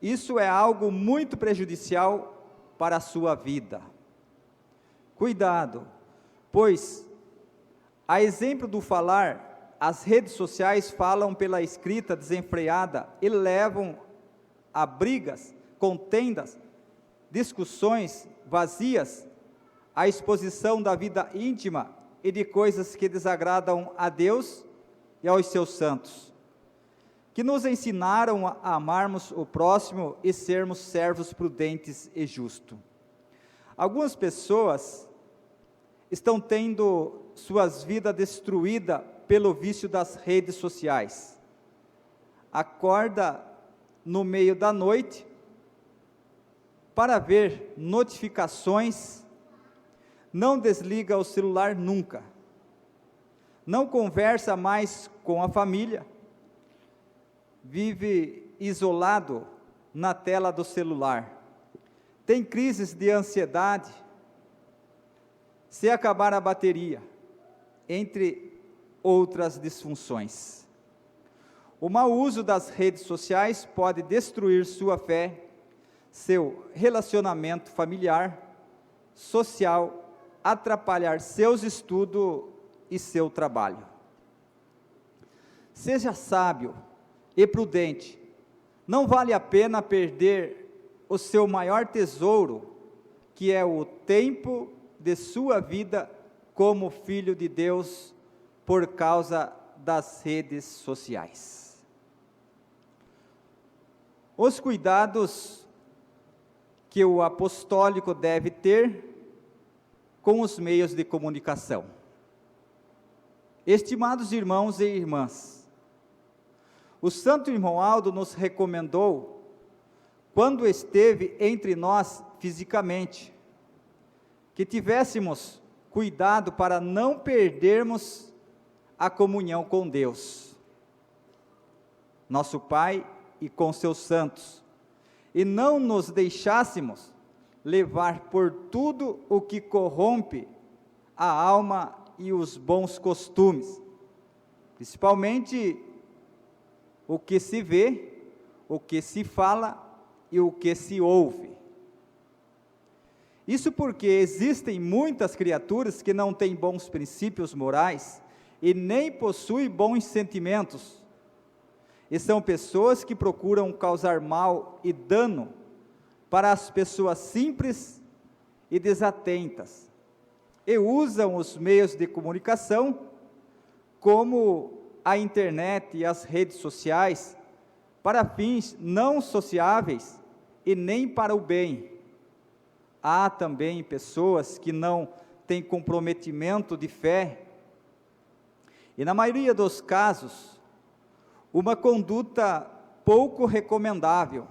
Isso é algo muito prejudicial para a sua vida. Cuidado, pois, a exemplo do falar, as redes sociais falam pela escrita desenfreada e levam a brigas, contendas, discussões vazias, a exposição da vida íntima e de coisas que desagradam a Deus e aos seus santos, que nos ensinaram a amarmos o próximo e sermos servos prudentes e justos. Algumas pessoas estão tendo suas vidas destruídas pelo vício das redes sociais. Acorda no meio da noite para ver notificações, não desliga o celular nunca, não conversa mais com a família, vive isolado na tela do celular, tem crises de ansiedade, se acabar a bateria, entre outras disfunções. O mau uso das redes sociais pode destruir sua fé, seu relacionamento familiar, social, atrapalhar seus estudos e seu trabalho. Seja sábio e prudente, não vale a pena perder o seu maior tesouro, que é o tempo de sua vida como filho de Deus, por causa das redes sociais. Os cuidados que o apostólico deve ter com os meios de comunicação. Estimados irmãos e irmãs, o santo irmão Aldo nos recomendou, quando esteve entre nós fisicamente, que tivéssemos cuidado para não perdermos a comunhão com Deus, nosso Pai, e com seus santos, e não nos deixássemos levar por tudo o que corrompe a alma e os bons costumes, principalmente o que se vê, o que se fala e o que se ouve. Isso porque existem muitas criaturas que não têm bons princípios morais e nem possuem bons sentimentos, e são pessoas que procuram causar mal e dano para as pessoas simples e desatentas, e usam os meios de comunicação, como a internet e as redes sociais, para fins não sociáveis e nem para o bem. Há também pessoas que não têm comprometimento de fé, e na maioria dos casos, uma conduta pouco recomendável,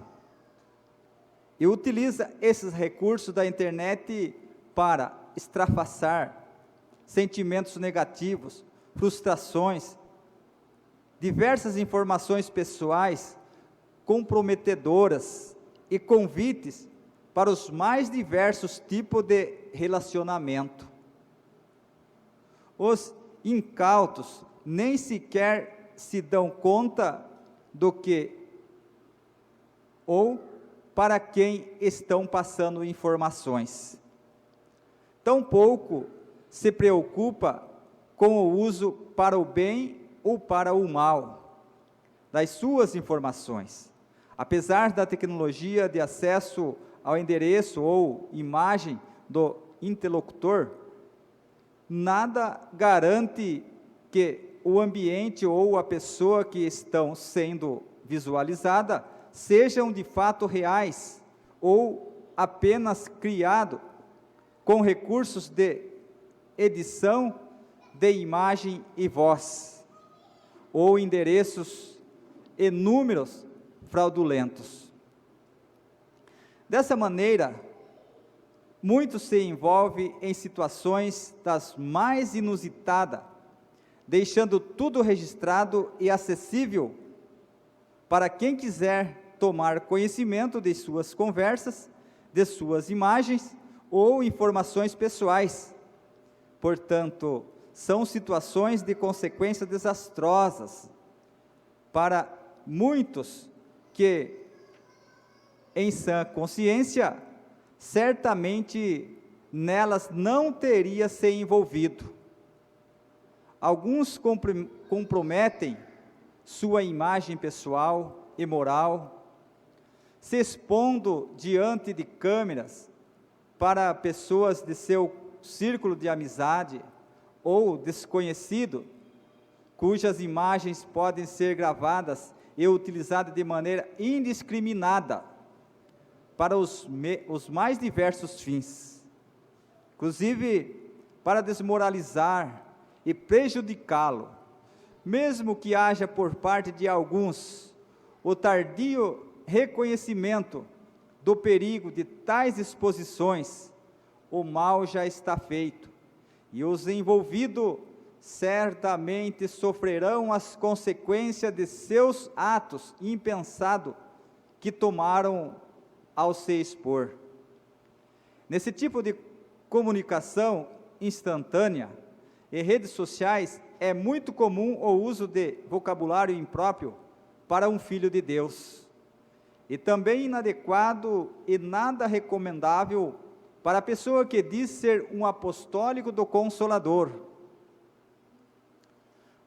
e utiliza esses recursos da internet para extravasar sentimentos negativos, frustrações, diversas informações pessoais comprometedoras e convites para os mais diversos tipos de relacionamento. Os incautos nem sequer se dão conta do que ou para quem estão passando informações. Tampouco se preocupa com o uso para o bem ou para o mal das suas informações. Apesar da tecnologia de acesso ao endereço ou imagem do interlocutor, nada garante que o ambiente ou a pessoa que estão sendo visualizada sejam de fato reais ou apenas criado com recursos de edição de imagem e voz, ou endereços e números fraudulentos. Dessa maneira, muitos se envolvem em situações das mais inusitadas, deixando tudo registrado e acessível para quem quiser tomar conhecimento de suas conversas, de suas imagens ou informações pessoais. Portanto, são situações de consequências desastrosas para muitos que, em sã consciência, certamente nelas não teria se envolvido. Alguns comprometem sua imagem pessoal e moral, se expondo diante de câmeras para pessoas de seu círculo de amizade ou desconhecido, cujas imagens podem ser gravadas e utilizadas de maneira indiscriminada para os mais diversos fins, inclusive para desmoralizar e prejudicá-lo, mesmo que haja por parte de alguns o tardio reconhecimento do perigo de tais exposições. O mal já está feito, e os envolvidos certamente sofrerão as consequências de seus atos impensados que tomaram ao se expor. Nesse tipo de comunicação instantânea e redes sociais, é muito comum o uso de vocabulário impróprio para um filho de Deus, e também inadequado e nada recomendável para a pessoa que diz ser um apostólico do Consolador.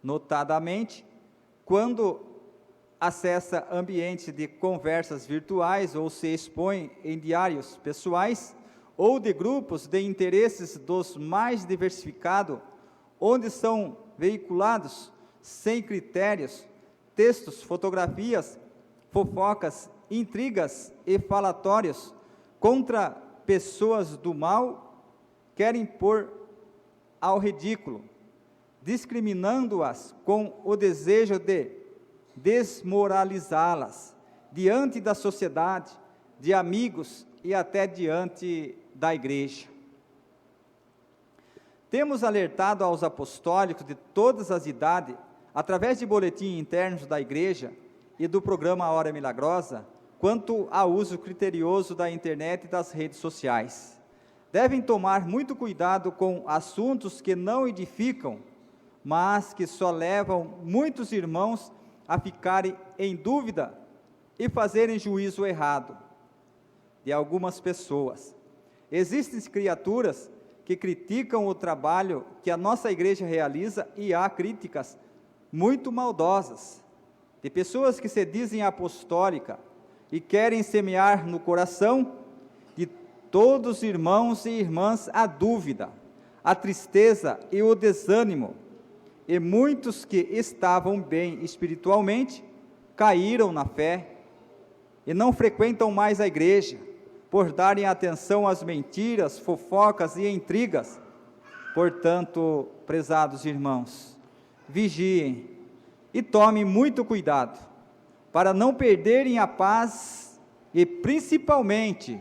Notadamente, quando acessa ambientes de conversas virtuais ou se expõe em diários pessoais ou de grupos de interesses dos mais diversificados, onde são veiculados sem critérios textos, fotografias, fofocas, intrigas e falatórios contra pessoas do mal, querem pôr ao ridículo, discriminando-as com o desejo de desmoralizá-las diante da sociedade, de amigos e até diante da igreja. Temos alertado aos apostólicos de todas as idades, através de boletins internos da igreja e do programa Hora Milagrosa, quanto ao uso criterioso da internet e das redes sociais. Devem tomar muito cuidado com assuntos que não edificam, mas que só levam muitos irmãos a ficarem em dúvida e fazerem juízo errado de algumas pessoas. Existem criaturas que criticam o trabalho que a nossa igreja realiza, e há críticas muito maldosas de pessoas que se dizem apostólica e querem semear no coração de todos os irmãos e irmãs a dúvida, a tristeza e o desânimo, e muitos que estavam bem espiritualmente caíram na fé e não frequentam mais a igreja, por darem atenção às mentiras, fofocas e intrigas. Portanto, prezados irmãos, vigiem e tomem muito cuidado, para não perderem a paz e principalmente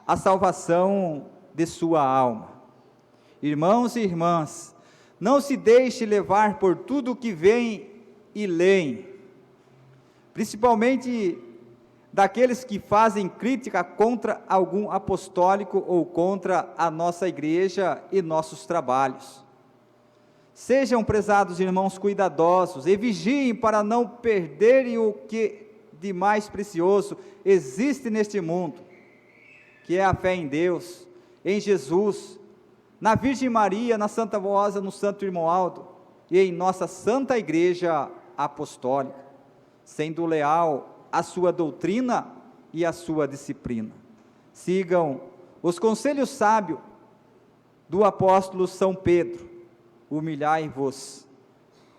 a salvação de sua alma. Irmãos e irmãs, não se deixe levar por tudo o que veem e leem, principalmente daqueles que fazem crítica contra algum apostólico ou contra a nossa igreja e nossos trabalhos. Sejam, prezados irmãos, cuidadosos e vigiem para não perderem o que de mais precioso existe neste mundo, que é a fé em Deus, em Jesus, na Virgem Maria, na Santa Rosa, no Santo Irmão e em nossa Santa Igreja Apostólica, sendo leal a sua doutrina e a sua disciplina. Sigam os conselhos sábios do apóstolo São Pedro: humilhai-vos,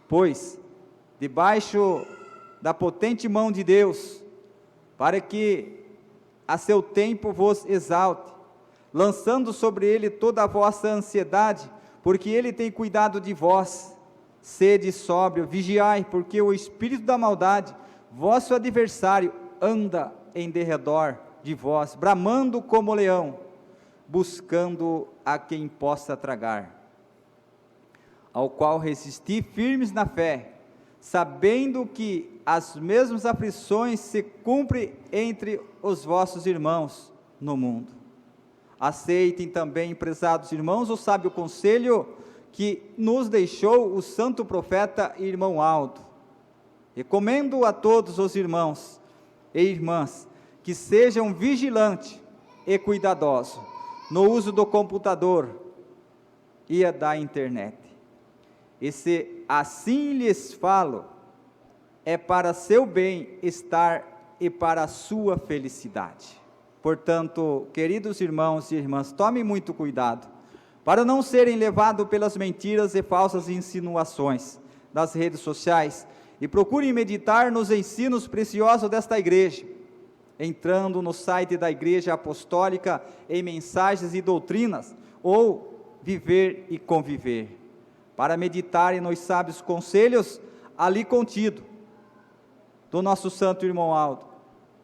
pois, debaixo da potente mão de Deus, para que a seu tempo vos exalte, lançando sobre ele toda a vossa ansiedade, porque ele tem cuidado de vós. Sede sóbrio, vigiai, porque o espírito da maldade, vosso adversário, anda em derredor de vós, bramando como leão, buscando a quem possa tragar. Ao qual resisti firmes na fé, sabendo que as mesmas aflições se cumprem entre os vossos irmãos no mundo. Aceitem também, prezados irmãos, o sábio conselho que nos deixou o santo profeta irmão Aldo. Recomendo a todos os irmãos e irmãs que sejam vigilantes e cuidadosos no uso do computador e da internet. E se assim lhes falo, é para seu bem-estar e para a sua felicidade. Portanto, queridos irmãos e irmãs, tomem muito cuidado, para não serem levados pelas mentiras e falsas insinuações das redes sociais, e procurem meditar nos ensinos preciosos desta igreja, entrando no site da Igreja Apostólica em Mensagens e Doutrinas, ou Viver e Conviver, para meditarem nos sábios conselhos ali contido, do nosso santo irmão Aldo,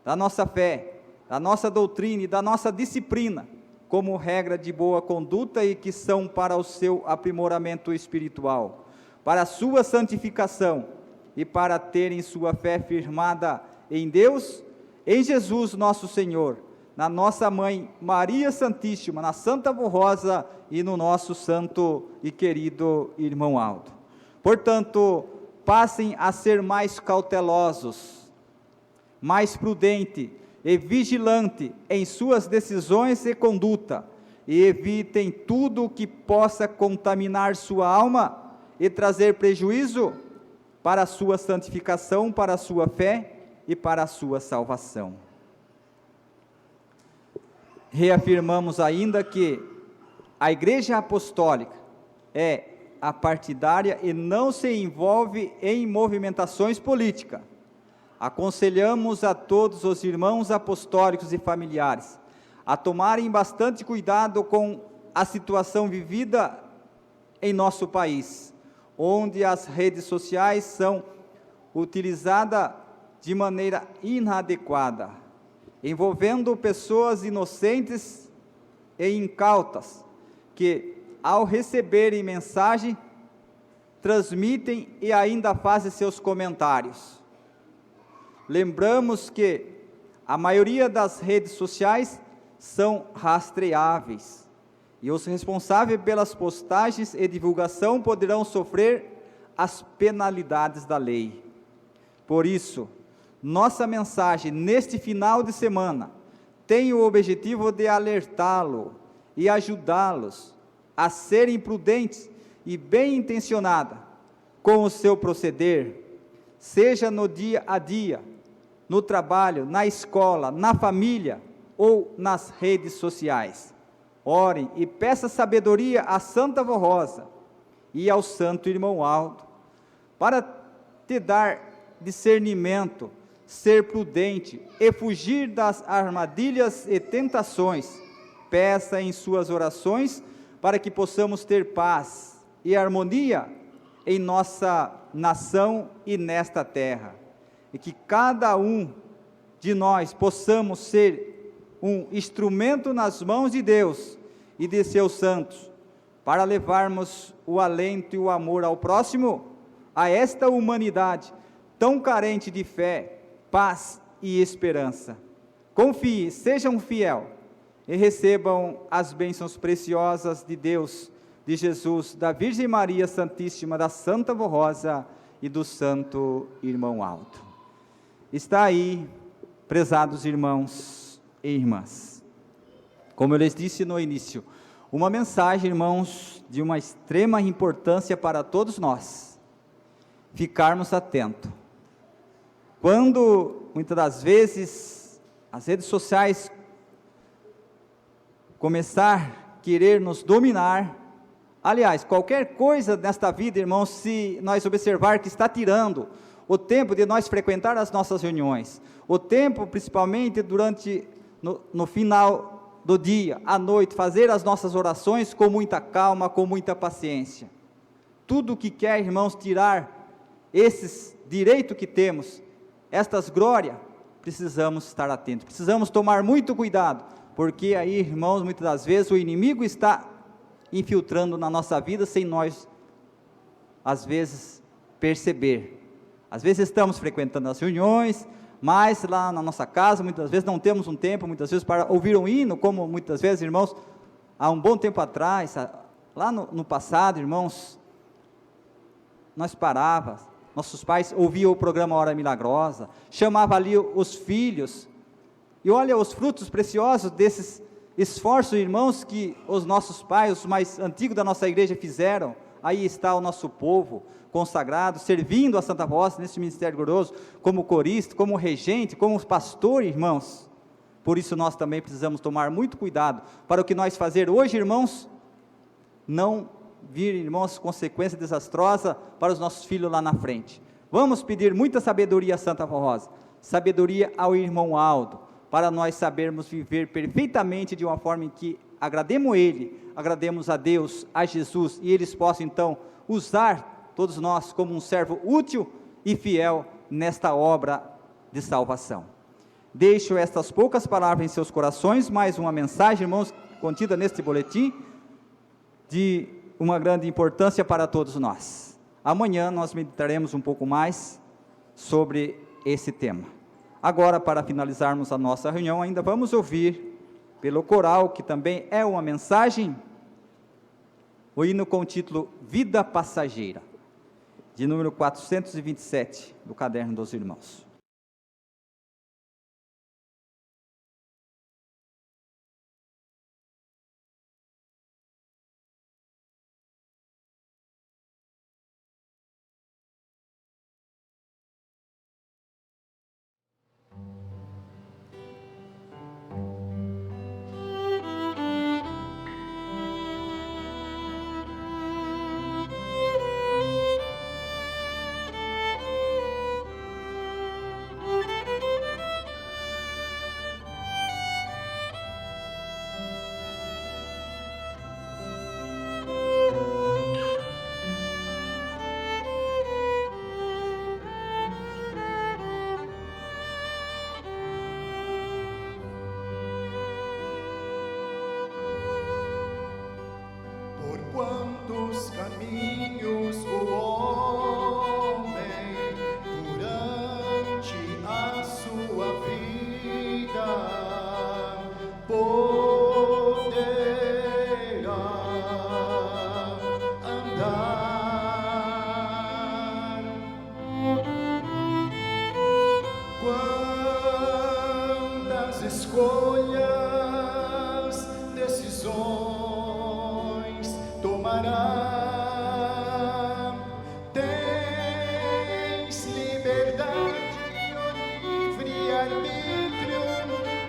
da nossa fé, da nossa doutrina e da nossa disciplina, como regra de boa conduta e que são para o seu aprimoramento espiritual, para a sua santificação e para terem sua fé firmada em Deus, em Jesus nosso Senhor, na nossa Mãe Maria Santíssima, na Santa Rosa e no nosso santo e querido irmão Aldo. Portanto, passem a ser mais cautelosos, mais prudentes e vigilantes em suas decisões e conduta, e evitem tudo o que possa contaminar sua alma e trazer prejuízo para a sua santificação, para a sua fé e para a sua salvação. Reafirmamos ainda que a Igreja Apostólica é apartidária e não se envolve em movimentações políticas. Aconselhamos a todos os irmãos apostólicos e familiares a tomarem bastante cuidado com a situação vivida em nosso país, onde as redes sociais são utilizadas de maneira inadequada, envolvendo pessoas inocentes e incautas, que ao receberem mensagem, transmitem e ainda fazem seus comentários. Lembramos que a maioria das redes sociais são rastreáveis e os responsáveis pelas postagens e divulgação poderão sofrer as penalidades da lei. Por isso, nossa mensagem neste final de semana tem o objetivo de alertá-lo e ajudá-los a serem prudentes e bem intencionados com o seu proceder, seja no dia a dia, no trabalho, na escola, na família ou nas redes sociais. Orem e peça sabedoria à Santa Vó Rosa e ao Santo Irmão Aldo, para te dar discernimento, ser prudente e fugir das armadilhas e tentações. Peça em suas orações para que possamos ter paz e harmonia em nossa nação e nesta terra, e que cada um de nós possamos ser um instrumento nas mãos de Deus e de seus santos, para levarmos o alento e o amor ao próximo, a esta humanidade tão carente de fé, paz e esperança. Confie, sejam fiel e recebam as bênçãos preciosas de Deus, de Jesus, da Virgem Maria Santíssima, da Santa Vó Rosa e do Santo Irmão Aldo. Está aí, prezados irmãos e irmãs, como eu lhes disse no início, uma mensagem, irmãos, de uma extrema importância para todos nós, ficarmos atentos. Quando, muitas das vezes, as redes sociais começar a querer nos dominar, aliás, qualquer coisa nesta vida, irmãos, se nós observar que está tirando o tempo de nós frequentar as nossas reuniões, o tempo principalmente durante, no final do dia, à noite, fazer as nossas orações com muita calma, com muita paciência. Tudo que quer, irmãos, tirar esses direitos que temos, estas glórias, precisamos estar atentos, precisamos tomar muito cuidado, porque aí, irmãos, muitas das vezes o inimigo está infiltrando na nossa vida sem nós, às vezes, perceber. Às vezes estamos frequentando as reuniões, mas lá na nossa casa, muitas vezes não temos um tempo, muitas vezes para ouvir um hino, como muitas vezes, irmãos, há um bom tempo atrás, lá no passado, irmãos, nós parávamos, nossos pais ouviam o programa Hora Milagrosa, chamavam ali os filhos, e olha os frutos preciosos desses esforços, irmãos, que os nossos pais, os mais antigos da nossa igreja fizeram. Aí está o nosso povo consagrado, servindo a Santa Voz nesse ministério glorioso, como corista, como regente, como pastor, irmãos. Por isso nós também precisamos tomar muito cuidado, para o que nós fazer hoje, irmãos, não vir, irmãos, consequência desastrosa para os nossos filhos lá na frente. Vamos pedir muita sabedoria à Santa Vó Rosa, sabedoria ao irmão Aldo, para nós sabermos viver perfeitamente de uma forma em que agrademos Ele, agrademos a Deus, a Jesus, e eles possam então usar todos nós como um servo útil e fiel nesta obra de salvação. Deixo estas poucas palavras em seus corações, mais uma mensagem, irmãos, contida neste boletim, de uma grande importância para todos nós. Amanhã nós meditaremos um pouco mais sobre esse tema. Agora, para finalizarmos a nossa reunião, ainda vamos ouvir, pelo coral, que também é uma mensagem, o hino com o título Vida Passageira, de número 427, do Caderno dos Irmãos. caminhos o homem durante a sua vida poderá andar. Quantas escolhas, decisões tomará? Tens liberdade ou livre-arbítrio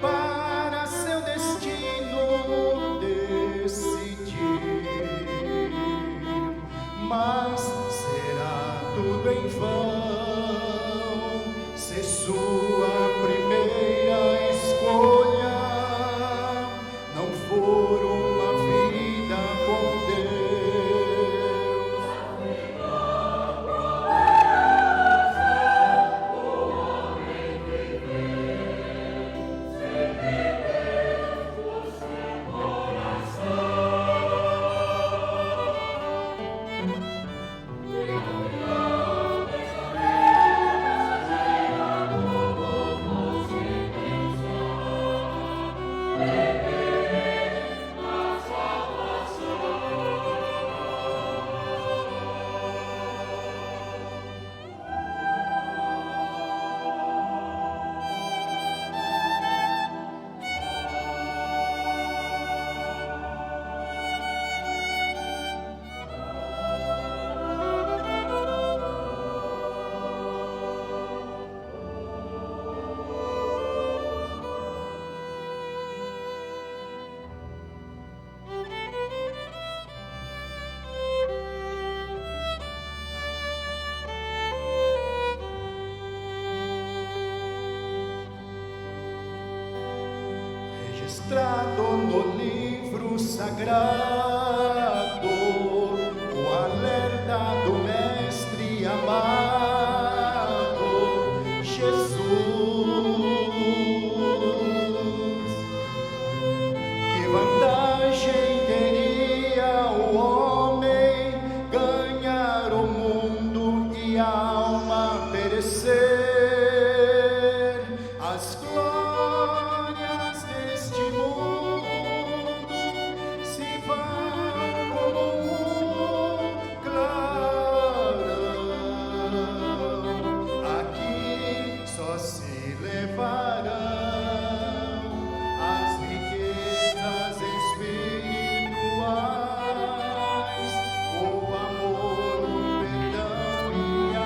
para seu destino decidir, mas será tudo em vão se sua primeira escolha não for uma vida com Deus. Registrado no livro sagrado, o alerta do Mestre amado, Jesus. Que vantagem teria o homem ganhar o mundo e a alma perecer? As glórias deste mundo se vão como um clarão. Aqui só se levarão as riquezas espirituais, o amor, o perdão e a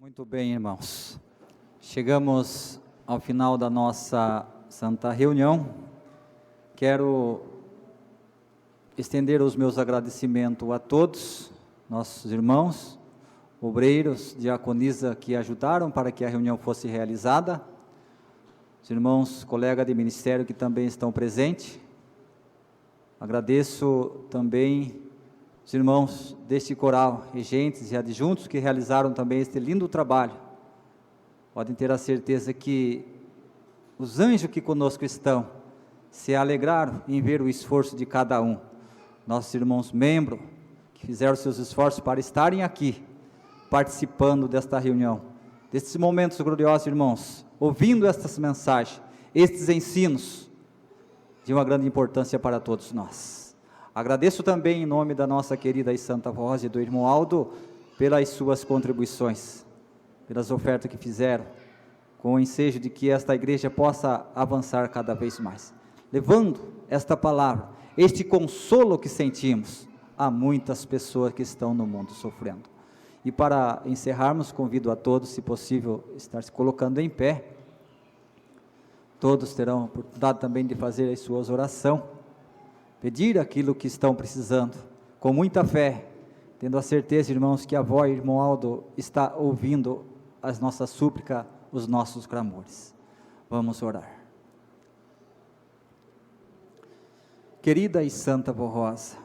Muito bem, irmãos. Chegamos ao final da nossa santa reunião. Quero estender os meus agradecimentos a todos, nossos irmãos, obreiros, diaconisa que ajudaram para que a reunião fosse realizada, os irmãos, colegas de ministério que também estão presentes. Agradeço também os irmãos deste coral, regentes e adjuntos que realizaram também este lindo trabalho. Podem ter a certeza que os anjos que conosco estão se alegraram em ver o esforço de cada um. Nossos irmãos membros que fizeram seus esforços para estarem aqui, participando desta reunião, destes momentos gloriosos, irmãos, ouvindo estas mensagens, estes ensinos, de uma grande importância para todos nós. Agradeço também em nome da nossa querida e santa voz e do irmão Aldo, pelas suas contribuições, pelas ofertas que fizeram, com o ensejo de que esta igreja possa avançar cada vez mais, levando esta palavra, este consolo que sentimos a muitas pessoas que estão no mundo sofrendo. E para encerrarmos, convido a todos, se possível, estar se colocando em pé. Todos terão a oportunidade também de fazer as suas orações, pedir aquilo que estão precisando, com muita fé, tendo a certeza, irmãos, que a avó e o irmão Aldo está ouvindo as nossas súplicas, os nossos clamores. Vamos orar. Querida e santa Vó Rosa,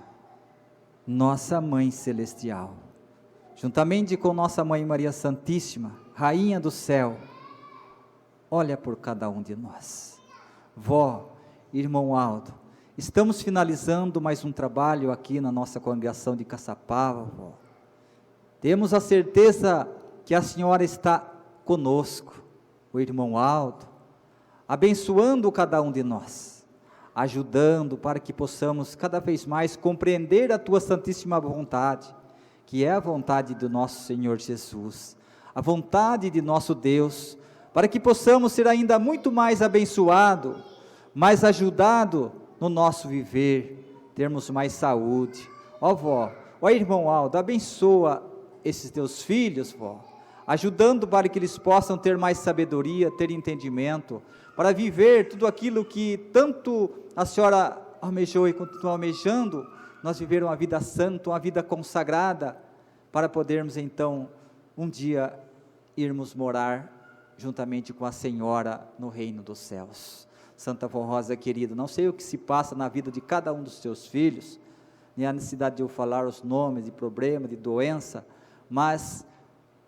nossa Mãe Celestial, juntamente com nossa Mãe Maria Santíssima, Rainha do Céu, olha por cada um de nós. Vó, irmão Aldo, estamos finalizando mais um trabalho aqui na nossa congregação de Caçapava, vó. Temos a certeza que a senhora está conosco, o irmão Aldo, abençoando cada um de nós, ajudando para que possamos cada vez mais compreender a tua santíssima vontade, que é a vontade do nosso Senhor Jesus, a vontade de nosso Deus, para que possamos ser ainda muito mais abençoado, mais ajudado no nosso viver, termos mais saúde. Ó vó, ó irmão Aldo, abençoa esses teus filhos, vó, ajudando para que eles possam ter mais sabedoria, ter entendimento, para viver tudo aquilo que tanto a senhora almejou e continua almejando, nós viver uma vida santa, uma vida consagrada, para podermos então, um dia, irmos morar juntamente com a Senhora no reino dos céus. Santa Vó Rosa querida, não sei o que se passa na vida de cada um dos teus filhos, nem a necessidade de eu falar os nomes de problema, de doença, mas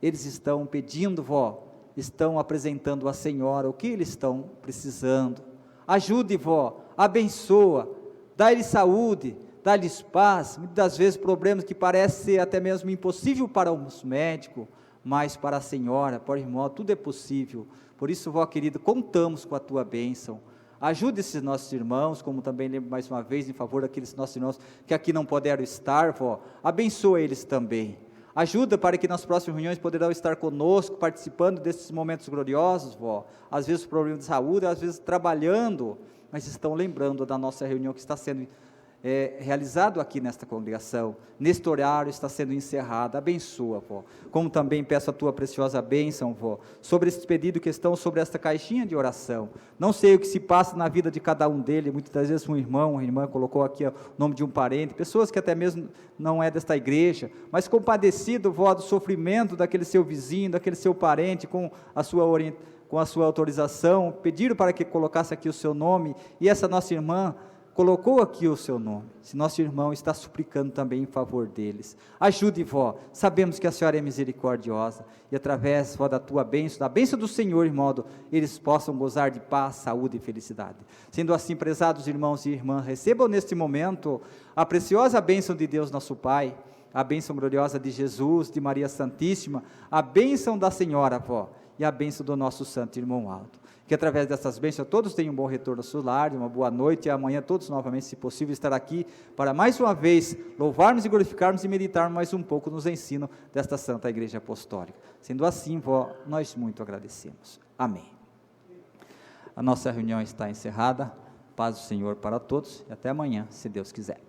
eles estão pedindo, vó, estão apresentando à Senhora o que eles estão precisando. Ajude, vó, abençoa, dá-lhes saúde, dá-lhes paz. Muitas das vezes problemas que parecem ser até mesmo impossível para os médicos, mas para a Senhora, para o irmão, tudo é possível. Por isso, vó querida, contamos com a tua bênção. Ajude esses nossos irmãos, como também lembro mais uma vez em favor daqueles nossos irmãos que aqui não puderam estar, vó, abençoa eles também. Ajuda para que nas próximas reuniões poderão estar conosco, participando desses momentos gloriosos, vó. Às vezes problemas de saúde, às vezes trabalhando, mas estão lembrando da nossa reunião que está sendo realizado aqui nesta congregação, neste horário está sendo encerrada. Abençoa, vó, como também peço a tua preciosa bênção, vó, sobre esses pedidos que estão sobre esta caixinha de oração. Não sei o que se passa na vida de cada um deles, muitas das vezes um irmão, uma irmã colocou aqui o nome de um parente, pessoas que até mesmo não é desta igreja, mas compadecido, vó, do sofrimento daquele seu vizinho, daquele seu parente, com a sua autorização, pediram para que colocasse aqui o seu nome, e essa nossa irmã colocou aqui o seu nome. Se nosso irmão está suplicando também em favor deles, ajude, vó, sabemos que a senhora é misericordiosa, e através, vó, da tua bênção, da bênção do Senhor, de modo, eles possam gozar de paz, saúde e felicidade. Sendo assim, prezados irmãos e irmãs, recebam neste momento a preciosa bênção de Deus nosso Pai, a bênção gloriosa de Jesus, de Maria Santíssima, a bênção da Senhora, vó, e a bênção do nosso santo irmão Aldo. Que através dessas bênçãos todos tenham um bom retorno ao seu lar, uma boa noite, e amanhã todos novamente, se possível, estar aqui para mais uma vez louvarmos e glorificarmos e meditarmos mais um pouco nos ensinos desta Santa Igreja Apostólica. Sendo assim, vó, nós muito agradecemos. Amém. A nossa reunião está encerrada. Paz do Senhor para todos e até amanhã, se Deus quiser.